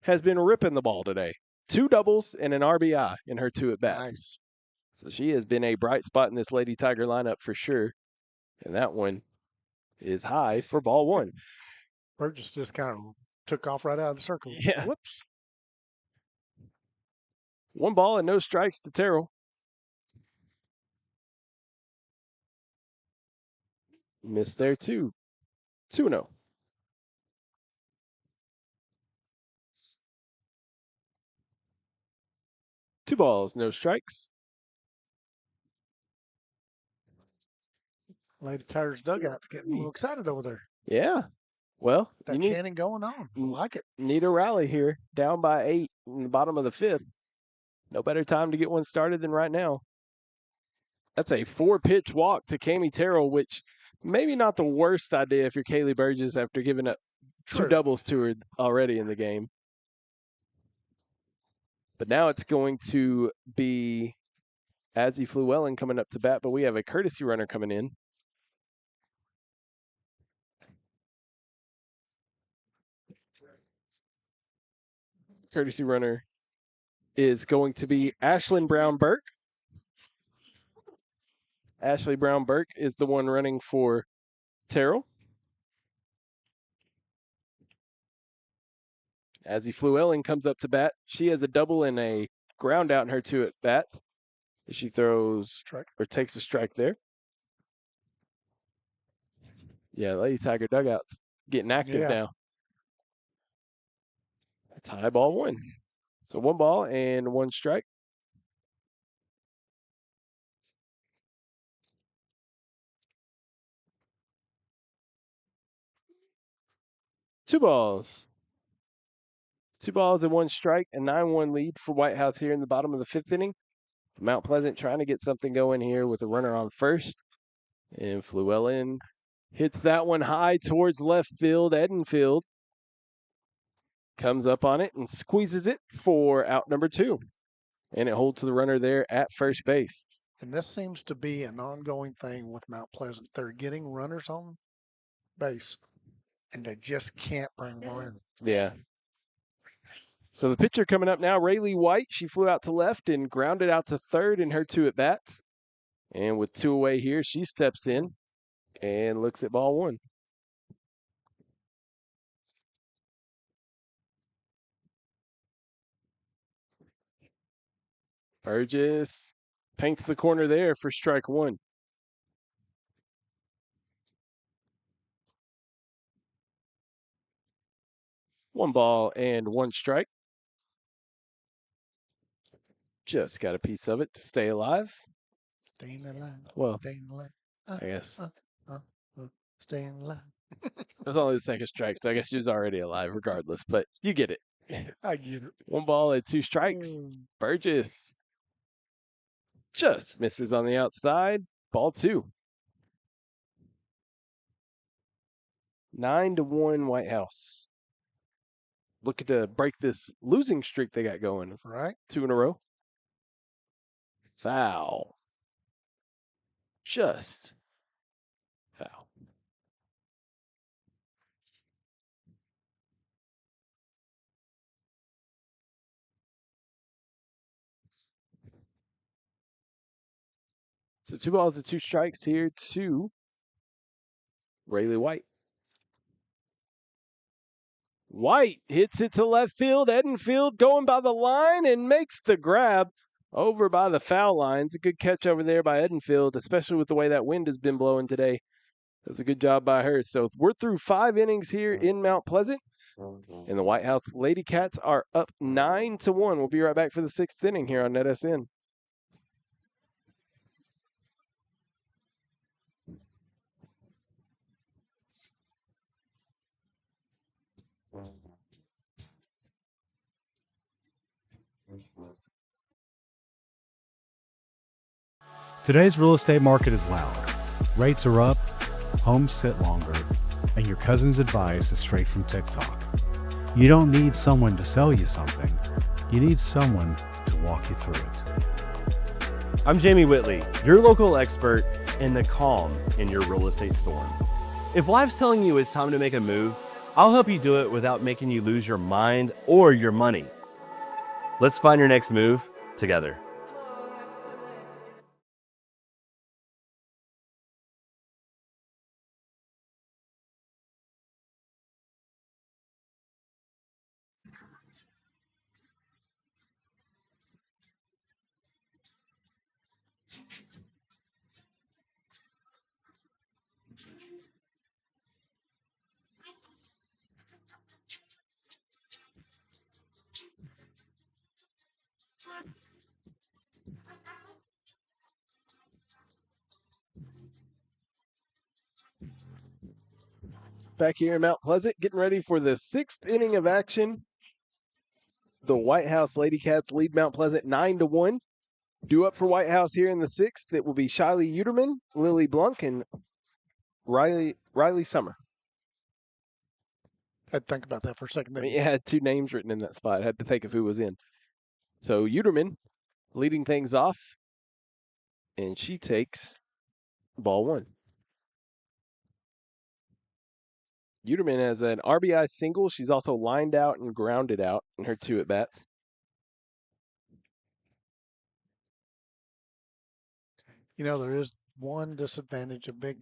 has been ripping the ball today. 2 doubles and an RBI in her 2 at-bats. Nice. So she has been a bright spot in this Lady Tiger lineup for sure. And that one is high for ball 1. Burgess just kind of took off right out of the circle. Yeah. Whoops. 1 ball and no strikes to Terrell. Missed there too. 2-0. Two balls, no strikes. Lady Tigers dugout's getting a little excited over there. Yeah. Well, That chanting going on. I like it. Need a rally here. Down by 8 in the bottom of the 5th. No better time to get one started than right now. That's a 4-pitch walk to Cami Terrell, which maybe not the worst idea if you're Kaylee Burgess after giving up 2 doubles to her already in the game. But now it's going to be Azzy Fluellen coming up to bat, but we have a courtesy runner coming in. Courtesy runner is going to be Ashlyn Brown-Burke. Ashley Brown-Burke is the one running for Terrell. Azzy Fluellen comes up to bat. She has a double and a ground out in her 2 at-bats. She throws or takes a strike there. Yeah, Lady Tiger dugout's getting active Yeah. now. That's high ball 1. So 1 ball and 1 strike. Two balls. 2 balls and 1 strike, a 9-1 lead for Whitehouse here in the bottom of the 5th inning. Mount Pleasant trying to get something going here with a runner on first. And Fluellen hits that one high towards left field. Edenfield comes up on it and squeezes it for out number 2. And it holds the runner there at first base. And this seems to be an ongoing thing with Mount Pleasant. They're getting runners on base, and they just can't bring more in. Yeah. So the pitcher coming up now, Rayleigh White. She flew out to left and grounded out to third in her 2 at-bats. And with 2 away here, she steps in and looks at ball 1. Burgess paints the corner there for strike 1. One ball and 1 strike. Just got a piece of it to stay alive. Staying alive. Well, Staying alive. I guess. Staying alive. It was only the second strike, so I guess she was already alive regardless, but you get it. I get it. 1 ball and 2 strikes. Burgess just misses on the outside. Ball 2. 9-1 Whitehouse. Looking to break this losing streak they got going. Right. 2 in a row. Foul. Just foul. So 2 balls and 2 strikes here to Rayleigh White. White hits it to left field. Edenfield going by the line and makes the grab over by the foul line. It's a good catch over there by Edenfield, especially with the way that wind has been blowing today. That's a good job by her. So we're through 5 innings here in Mount Pleasant. And the Whitehouse Lady Cats are up 9-1. We'll be right back for the 6th inning here on NETSN. Today's real estate market is loud. Rates are up, homes sit longer, and your cousin's advice is straight from TikTok. You don't need someone to sell you something. You need someone to walk you through it. I'm Jamie Whitley, your local expert in the calm in your real estate storm. If life's telling you it's time to make a move, I'll help you do it without making you lose your mind or your money. Let's find your next move together. Back here in Mount Pleasant, getting ready for the 6th inning of action. The Whitehouse Lady Cats lead Mount Pleasant 9-1. Due up for Whitehouse here in the 6th, it will be Shiley Uterman, Lily Blunk, and Riley Summer. I had to think about that for a second. It had 2 names written in that spot. I had to think of who was in. So Uterman leading things off, and she takes ball 1. Uterman has an RBI single. She's also lined out and grounded out in her 2 at-bats. You know, there is one disadvantage of being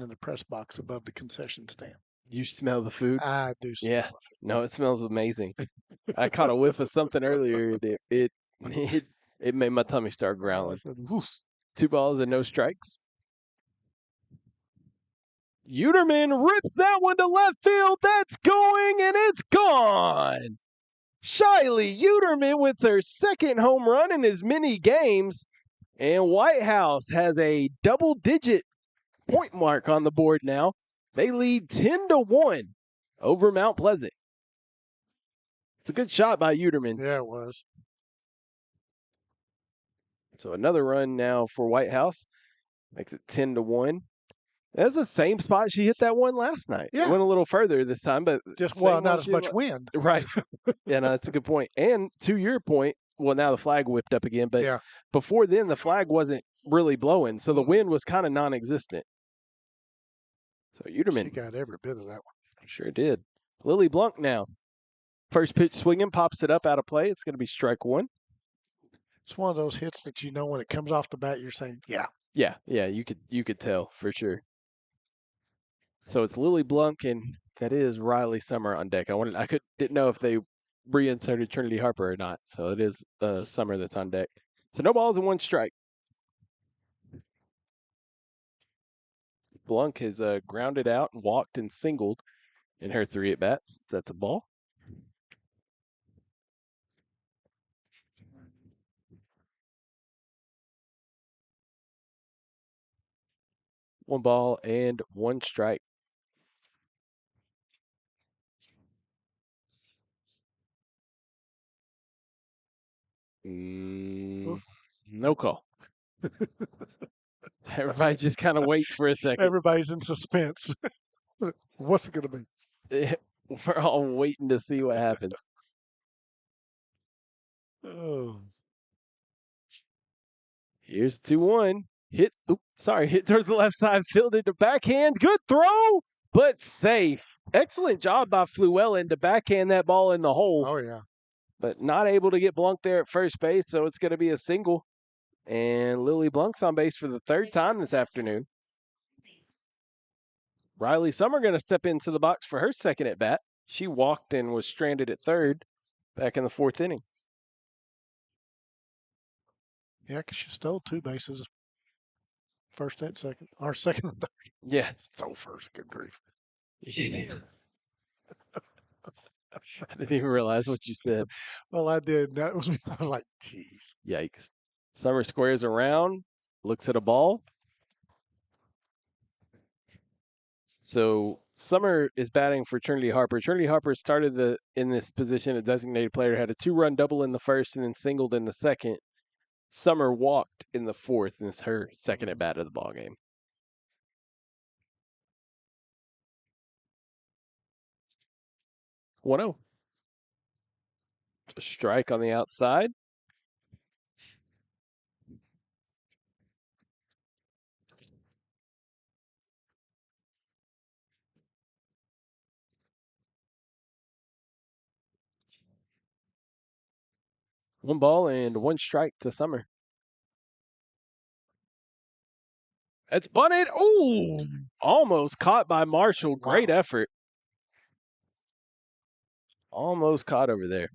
in the press box above the concession stand. You smell the food? I do smell Yeah. the food. No, it smells amazing. I caught a whiff of something earlier. It made my tummy start growling. 2 balls and no strikes. Uterman rips that one to left field. That's going, and it's gone. Shiley Uterman with her second home run in as many games. And Whitehouse has a double-digit point mark on the board now. They lead 10-1 over Mount Pleasant. It's a good shot by Uterman. Yeah, it was. So another run now for Whitehouse. Makes it 10-1. That's the same spot she hit that one last night. Yeah. It went a little further this time, but Just, same well, one not as she much hit wind. Right. Yeah, no, that's a good point. And to your point, well, now the flag whipped up again, but Yeah. before then the flag wasn't really blowing, so the wind was kind of non-existent. So Uterman She got every bit of that one. sure did. Lily Blunt now. First pitch swinging, pops it up out of play. It's going to be strike one. It's one of those hits that you know when it comes off the bat, you're saying, yeah. Yeah, you could tell for sure. So it's Lily Blunt and that is Riley Summer on deck. Didn't know if they reinserted Trinity Harper or not. So it is Summer that's on deck. So no balls and one strike. Blunt has grounded out and walked and singled in her 3 at-bats. So that's a ball. One ball and one strike. No call. Everybody just kind of waits for a second. Everybody's in suspense. What's it going to be? We're all waiting to see what happens. Oh. Here's 2-1. Hit towards the left side, fielded to backhand. Good throw, but safe. Excellent job by Fluellen to backhand that ball in the hole. Oh, yeah. But not able to get Blunt there at first base, so it's going to be a single. And Lily Blunt's on base for the 3rd time this afternoon. Riley Summer going to step into the box for her second at bat. She walked and was stranded at 3rd back in the 4th inning. Yeah, because she stole 2 bases. First and second. Or second and third. Yeah. Stole first. Good grief. I didn't even realize what you said. Well, I did. I was like, geez. Yikes. Summer squares around, looks at a ball. So Summer is batting for Trinity Harper. Trinity Harper started in this position, a designated player, had a 2-run double in the first and then singled in the second. Summer walked in the 4th, and it's her second at bat of the ball game. A strike on the outside. One ball and one strike to Summer. That's bunted. Ooh, almost caught by Marshall. Great effort. Almost caught over there.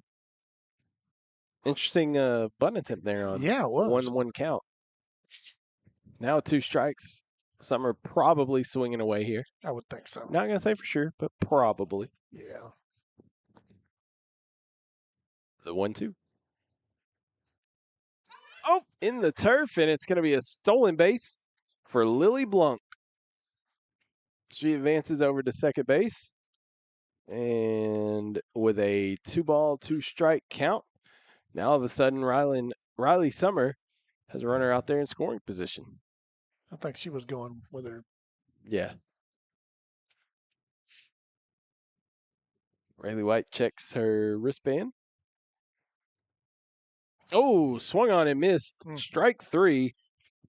Interesting bunt attempt there on Yeah, it was. 1-1 count. Now 2 strikes. Summer probably swinging away here. I would think so. Not going to say for sure, but probably. Yeah. The 1-2. Oh, in the turf, and it's going to be a stolen base for Lily Blunt. She advances over to second base. And with a 2-ball, 2-strike count, now all of a sudden Riley Summer has a runner out there in scoring position. I think she was going with her. Yeah. Rayleigh White checks her wristband. Oh, swung on and missed. Strike 3.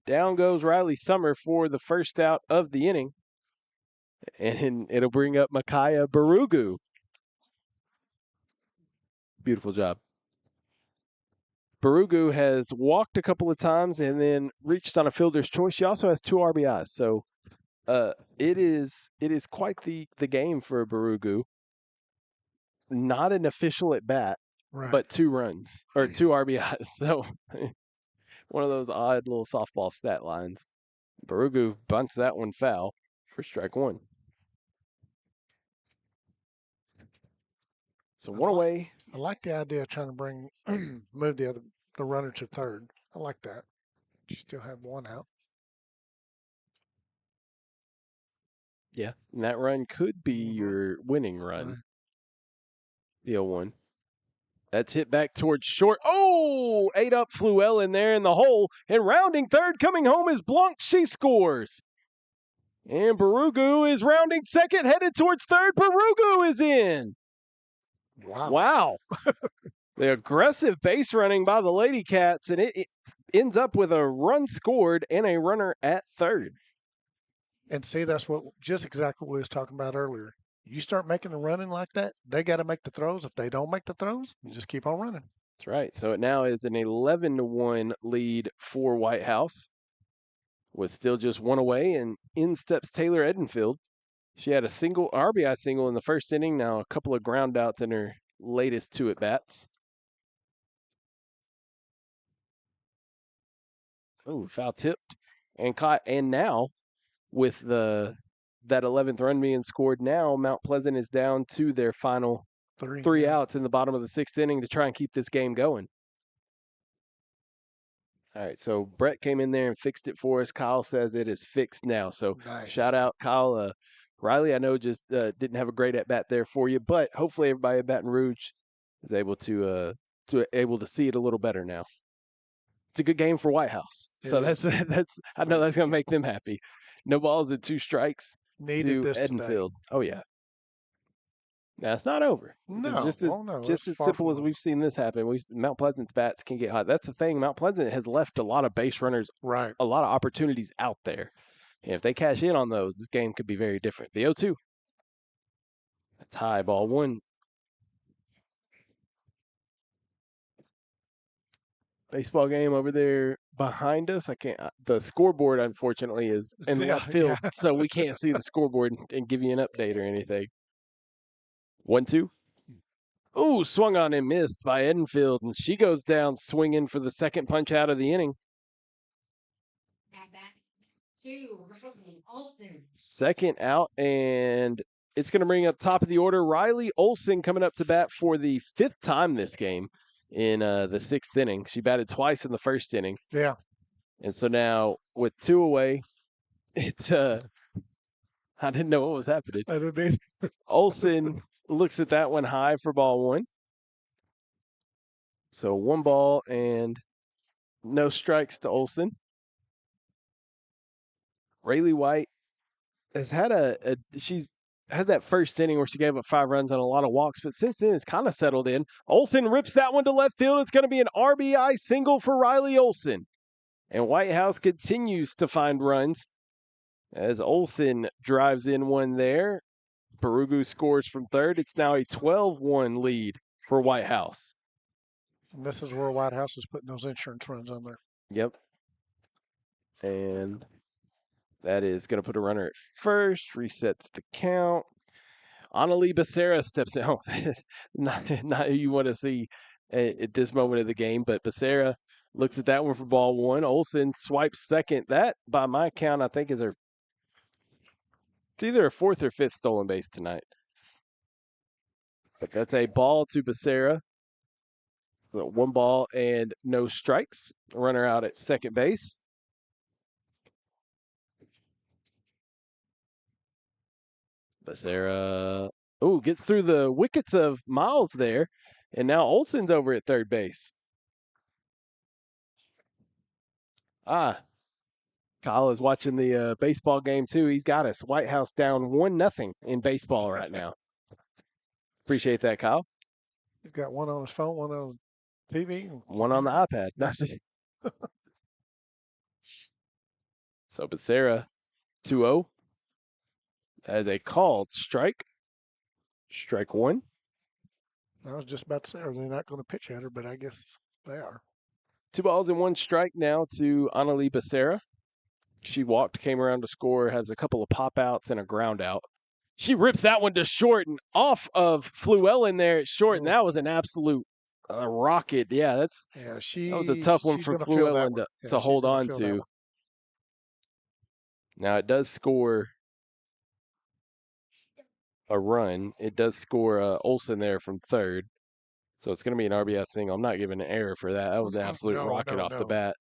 Down goes Riley Summer for the first out of the inning. And it'll bring up Micaiah Barugu. Beautiful job. Barugu has walked a couple of times and then reached on a fielder's choice. She also has 2 RBIs. So it is quite the game for Barugu. Not an official at bat, Right. but 2 runs or 2 RBIs. So one of those odd little softball stat lines. Barugu bunts that one foul for strike 1. So one away. I like the idea of trying to move the runner to third. I like that. You still have one out. Mm-hmm. Yeah, and that run could be your winning run. Right. The 0-1. That's hit back towards short. Oh, 8 up Fluell there in the hole. And rounding third, coming home is Blanc. She scores. And Barugu is rounding second, headed towards third. Barugu is in. Wow. The aggressive base running by the Lady Cats, and it ends up with a run scored and a runner at third. And see, that's just exactly what we was talking about earlier. You start making a running like that, they got to make the throws. If they don't make the throws, you just keep on running. That's right. So it now is an 11-1 lead for Whitehouse, with still just one away, and in steps Taylor Edenfield. She had a RBI single in the first inning, now a couple of ground outs in her latest 2 at-bats. Oh, foul tipped and caught. And now, with that 11th run being scored, now Mount Pleasant is down to their final three outs in the bottom of the 6th inning to try and keep this game going. All right, so Brett came in there and fixed it for us. Kyle says it is fixed now. So Shout out, Kyle. Riley, I know just didn't have a great at-bat there for you, but hopefully everybody at Baton Rouge is able to see it a little better now. It's a good game for Whitehouse. So that's I know that's going to make them happy. No balls and 2 strikes Needed to this Edenfield. today. Oh, yeah. Now, it's not over. No, just as simple as we've seen this happen. Mount Pleasant's bats can get hot. That's the thing. Mount Pleasant has left a lot of base runners, right, a lot of opportunities out there. And if they cash in on those, this game could be very different. The 0-2. That's high, ball 1. Baseball game over there behind us. The scoreboard, unfortunately, is in left field, so we can't see the scoreboard and give you an update or anything. 1-2. Ooh, swung on and missed by Edenfield, and she goes down swinging for the second punch out of the inning. Second out, and it's going to bring up top of the order Riley Olson coming up to bat for the 5th time this game in the 6th inning. She batted twice in the first inning. Yeah. And so now with 2 away, it's I didn't know what was happening. I didn't either. Olson looks at that one high for ball 1. So 1 ball and no strikes to Olson. Rayleigh White has had she's had that first inning where she gave up 5 runs on a lot of walks, but since then it's kind of settled in. Olson rips that one to left field. It's going to be an RBI single for Riley Olson. And Whitehouse continues to find runs as Olson drives in one there. Barugu scores from third. It's now a 12-1 lead for Whitehouse. And this is where Whitehouse is putting those insurance runs on there. Yep. And that is going to put a runner at first, resets the count. Annalie Becerra steps in. Oh, not who you want to see at this moment of the game, but Becerra looks at that one for ball 1. Olson swipes second. That, by my count, I think it's either a 4th or 5th stolen base tonight. But that's a ball to Becerra. So 1 ball and no strikes. Runner out at second base. Becerra, gets through the wickets of Miles there, and now Olson's over at third base. Kyle is watching the baseball game too. He's got us. Whitehouse down 1-0 in baseball right now. Appreciate that, Kyle. He's got one on his phone, one on TV. One on the iPad. So Becerra, 2-0. As a called strike. Strike 1. I was just about to say, are they not going to pitch at her? But I guess they are. 2 balls and 1 strike now to Annalie Becerra. She walked, came around to score, has a couple of pop outs and a ground out. She rips that one to short and off of Fluell in there at short, and that was an absolute rocket. Yeah, that was a tough one for Fluell to hold on to. Now it does score a run. It does score Olsen there from third. So it's going to be an RBI single. I'm not giving an error for that. That was an absolute rocket off the bat.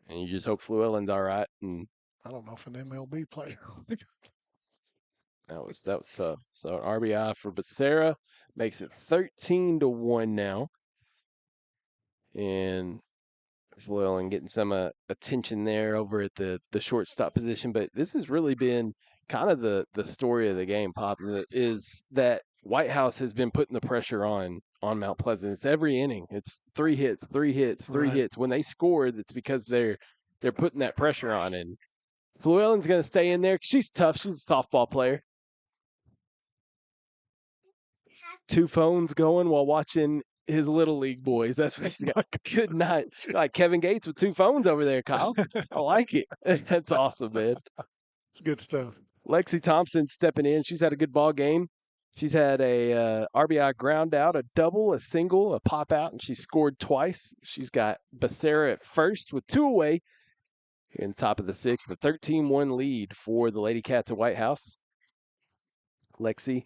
And you just hope Llewellyn's all right. And I don't know if an MLB player. that was tough. So an RBI for Becerra makes it 13-1 now. And Llewellyn getting some attention there over at the shortstop position. But this has really been kind of the story of the game, Pop, is that Whitehouse has been putting the pressure on Mount Pleasant. It's every inning. It's 3 hits, 3 hits, 3 hits. When they score, it's because they're putting that pressure on. And Llewellyn's going to stay in there. She's tough. She's a softball player. 2 phones going while watching his little league boys. That's what he's got. Good night. Like Kevin Gates with 2 phones over there, Kyle. I like it. That's awesome, man. It's good stuff. Lexi Thompson stepping in. She's had a good ball game. She's had a RBI ground out, a double, a single, a pop out, and she scored twice. She's got Becerra at first with 2 away in the top of the 6th. The 13-1 lead for the Lady Cats of Whitehouse. Lexi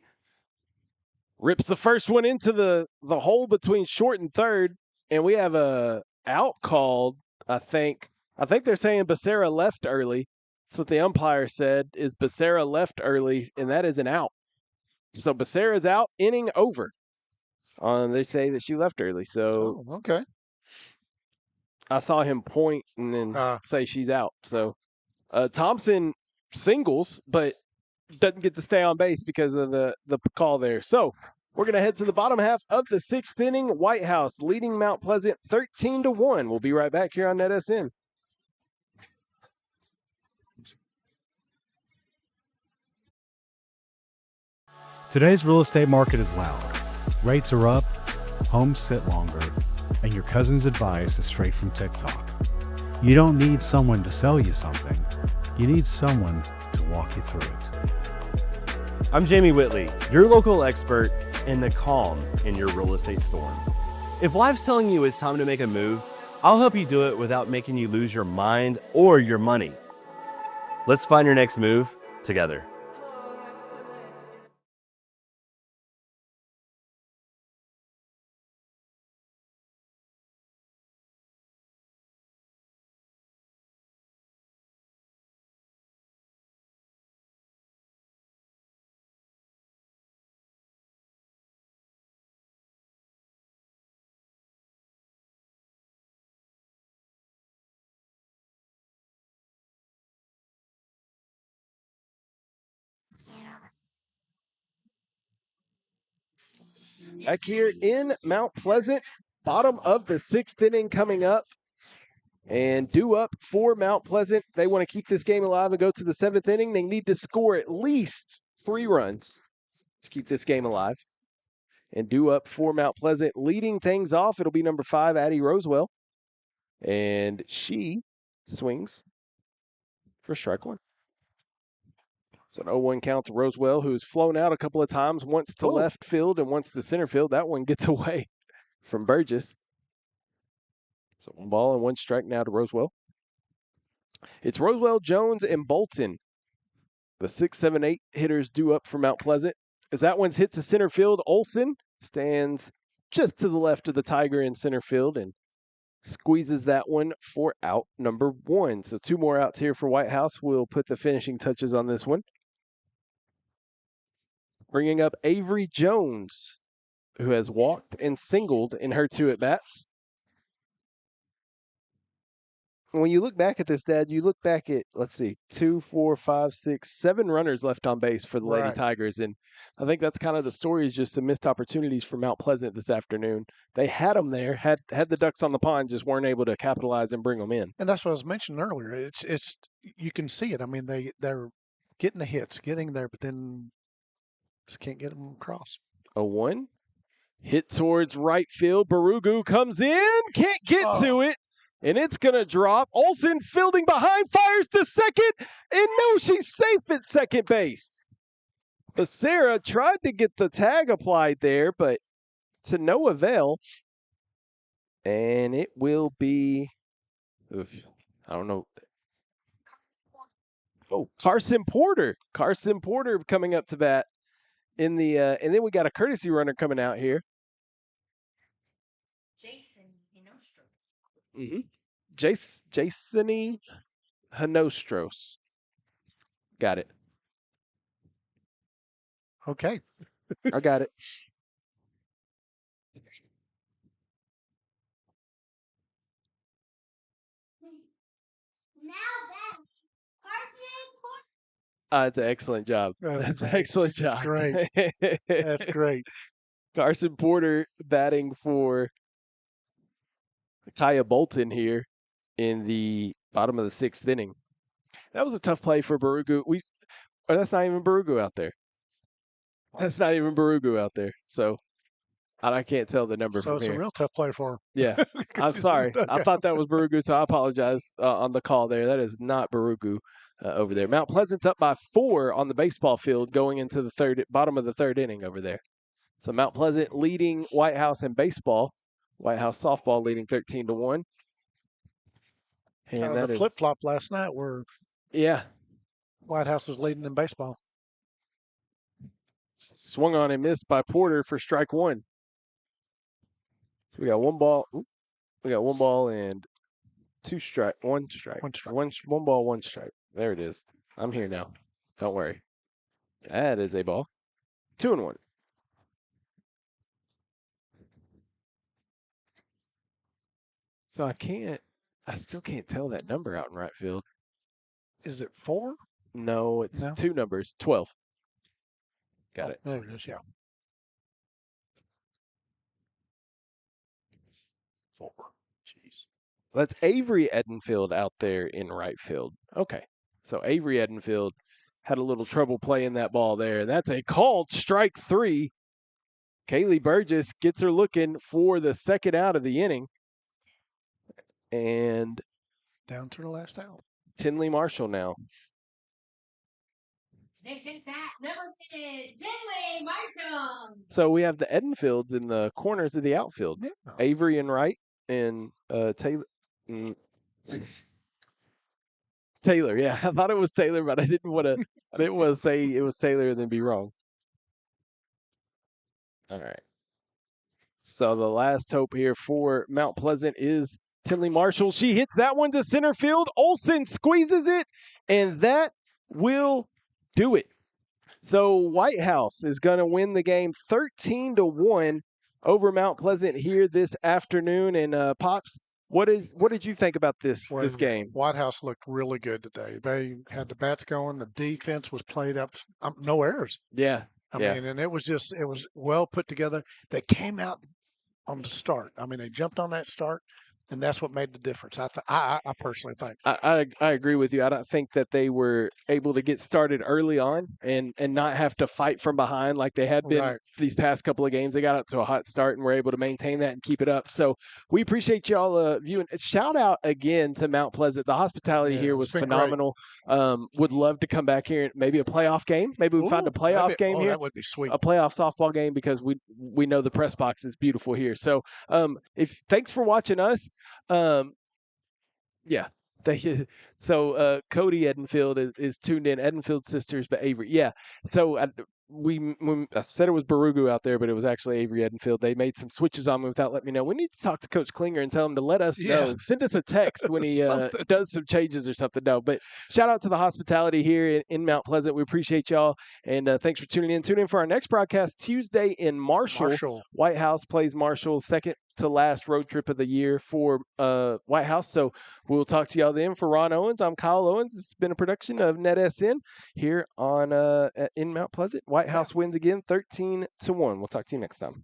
rips the first one into the hole between short and third, and we have a out called. I think they're saying Becerra left early. That's what the umpire said, is Becerra left early, and that is an out. So Becerra's out, inning over. They say that she left early. So okay. I saw him point and then say she's out. So Thompson singles, but doesn't get to stay on base because of the call there. So we're going to head to the bottom half of the 6th inning. Whitehouse leading Mount Pleasant 13-1. We'll be right back here on NETSN. Today's real estate market is loud. Rates are up, homes sit longer, and your cousin's advice is straight from TikTok. You don't need someone to sell you something. You need someone to walk you through it. I'm Jamie Whitley, your local expert in the calm in your real estate storm. If life's telling you it's time to make a move, I'll help you do it without making you lose your mind or your money. Let's find your next move together. Back here in Mount Pleasant, bottom of the 6th inning coming up. And due up for Mount Pleasant. They want to keep this game alive and go to the 7th inning. They need to score at least 3 runs to keep this game alive. And due up for Mount Pleasant, leading things off, it'll be number 5, Addie Rosewell. And she swings for strike 1. So an 0-1 count to Rosewell, who's flown out a couple of times, once to left field and once to center field. That one gets away from Burgess. So 1 ball and 1 strike now to Rosewell. It's Rosewell, Jones, and Bolton. The 6, 7, 8 hitters due up for Mount Pleasant. As that one's hit to center field, Olsen stands just to the left of the Tiger in center field and squeezes that one for out number 1. So 2 more outs here for Whitehouse. We'll put the finishing touches on this one. Bringing up Avery Jones, who has walked and singled in her 2 at-bats. When you look back at this, Dad, you look back at, 2, 4, 5, 6, 7 runners left on base for the Lady Tigers. And I think that's kind of the story, is just some missed opportunities for Mount Pleasant this afternoon. They had them there, had the ducks on the pond, just weren't able to capitalize and bring them in. And that's what I was mentioning earlier. It's you can see it. I mean, they're getting the hits, getting there, but then just can't get them across. 0-1. Hit towards right field. Barugu comes in, can't get to it. And it's going to drop. Olsen fielding behind, fires to second. And no, she's safe at second base. Becerra tried to get the tag applied there, but to no avail. And it will be, I don't know. Oh, Carson Porter. Carson Porter coming up to bat in the and then we got a courtesy runner coming out here. Jason Hinostro. Mm-hmm. Jasony Hinostros. Got it. Okay. I got it. Now back, Carson. It's an excellent job. That's an excellent job. That's great. That's great. Carson Porter batting for Kaya Bolton here in the bottom of the 6th inning. That was a tough play for Barugu. That's not even Barugu out there. That's not even Barugu out there. So I can't tell the number So from it's here. a real tough play for him. Yeah. I'm sorry. I thought that was Barugu, so I apologize on the call there. That is not Barugu over there. Mount Pleasant's up by 4 on the baseball field going into the bottom of the 3rd inning over there. So Mount Pleasant leading Whitehouse in baseball. Whitehouse softball leading 13-1. And Kind of the flip-flop last night where Whitehouse was leading in baseball. Swung on and missed by Porter for strike 1. So we got one ball. We got 1 ball and 2 strike. 1 strike. 1 strike. One ball, 1 strike. There it is. I'm here now. Don't worry. That is a ball. 2-1. So I still can't tell that number out in right field. Is it 4? No, it's 2 numbers. 12. Got it. There it is, yeah. 4. Jeez. That's Avery Edenfield out there in right field. Okay. So Avery Edenfield had a little trouble playing that ball there. That's a called strike 3. Kaylee Burgess gets her looking for the 2nd out of the inning. And down to the last out. Tinley Marshall now. Next at bat, number 10, Tinley Marshall. So we have the Edenfields in the corners of the outfield. Yeah. Avery in right and Taylor. Taylor, yeah. I thought it was Taylor, but I didn't want to say it was Taylor and then be wrong. All right. So the last hope here for Mount Pleasant is Tinley Marshall. She hits that one to center field. Olsen squeezes it, and that will do it. So Whitehouse is going to win the game 13-1 over Mount Pleasant here this afternoon. And Pops, what did you think about this game? Whitehouse looked really good today. They had the bats going. The defense was played up. No errors. Yeah. I mean, and it was well put together. They came out on the start. I mean, they jumped on that start, and that's what made the difference. I personally think. I agree with you. I don't think that they were able to get started early on and not have to fight from behind like they had been these past couple of games. They got out to a hot start and were able to maintain that and keep it up. So we appreciate y'all viewing. Shout out again to Mount Pleasant. The hospitality here was phenomenal. Would love to come back here and maybe a playoff game. Maybe we find a playoff game here. That would be sweet. A playoff softball game because we know the press box is beautiful here. So thanks for watching us. Yeah. So Cody Edenfield is tuned in. Edenfield sisters, but Avery. Yeah. So I said it was Barugu out there, but it was actually Avery Edenfield. They made some switches on me without letting me know. We need to talk to Coach Klinger and tell him to let us know. Send us a text when he does some changes or something. No, but shout out to the hospitality here in Mount Pleasant. We appreciate y'all, and thanks for tuning in. Tune in for our next broadcast Tuesday in Marshall. Whitehouse plays Marshall, second to last road trip of the year for Whitehouse. So we'll talk to y'all then. For Ron Owens, I'm Kyle Owens. This has been a production of NETSN here on in Mount Pleasant. Whitehouse wins again 13-1. We'll talk to you next time.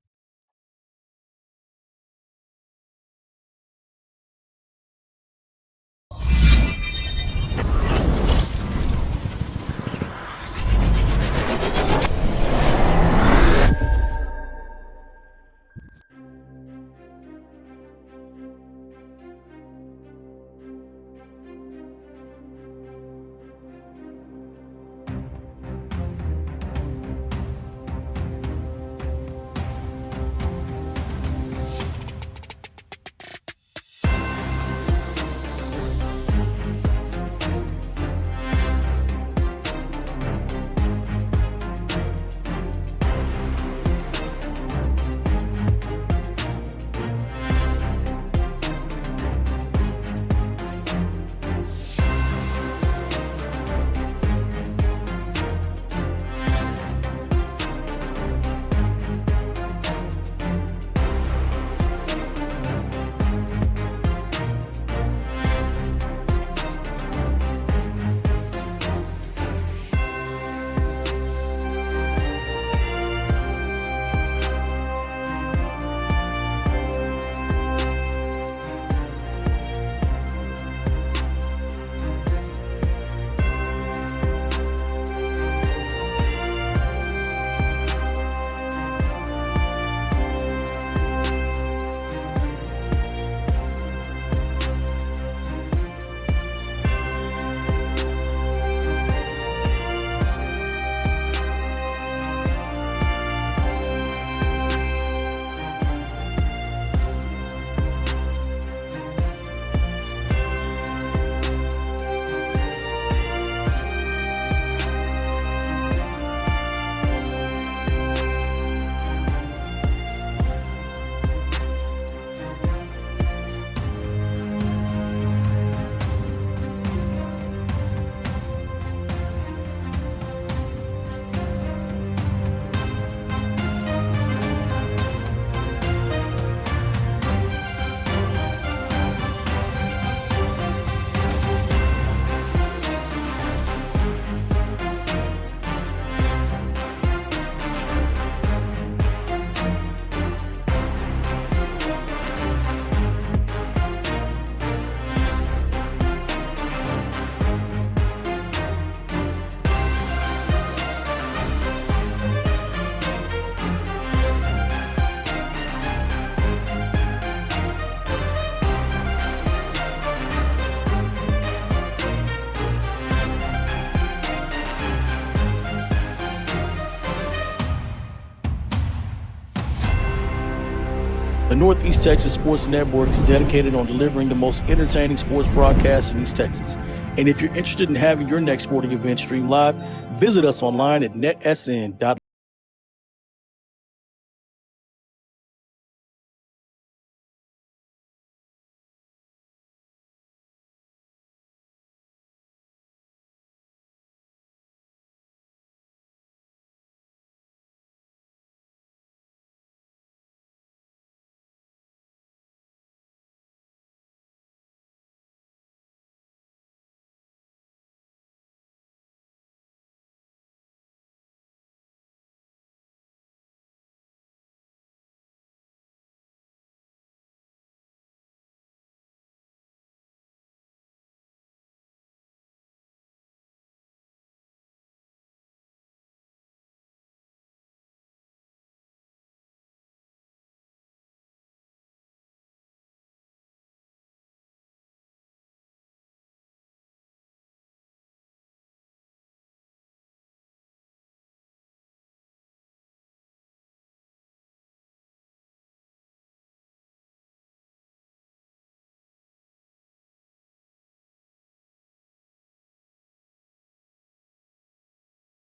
Northeast Texas Sports Network is dedicated on delivering the most entertaining sports broadcasts in East Texas. And if you're interested in having your next sporting event streamed live, visit us online at NETSN.live.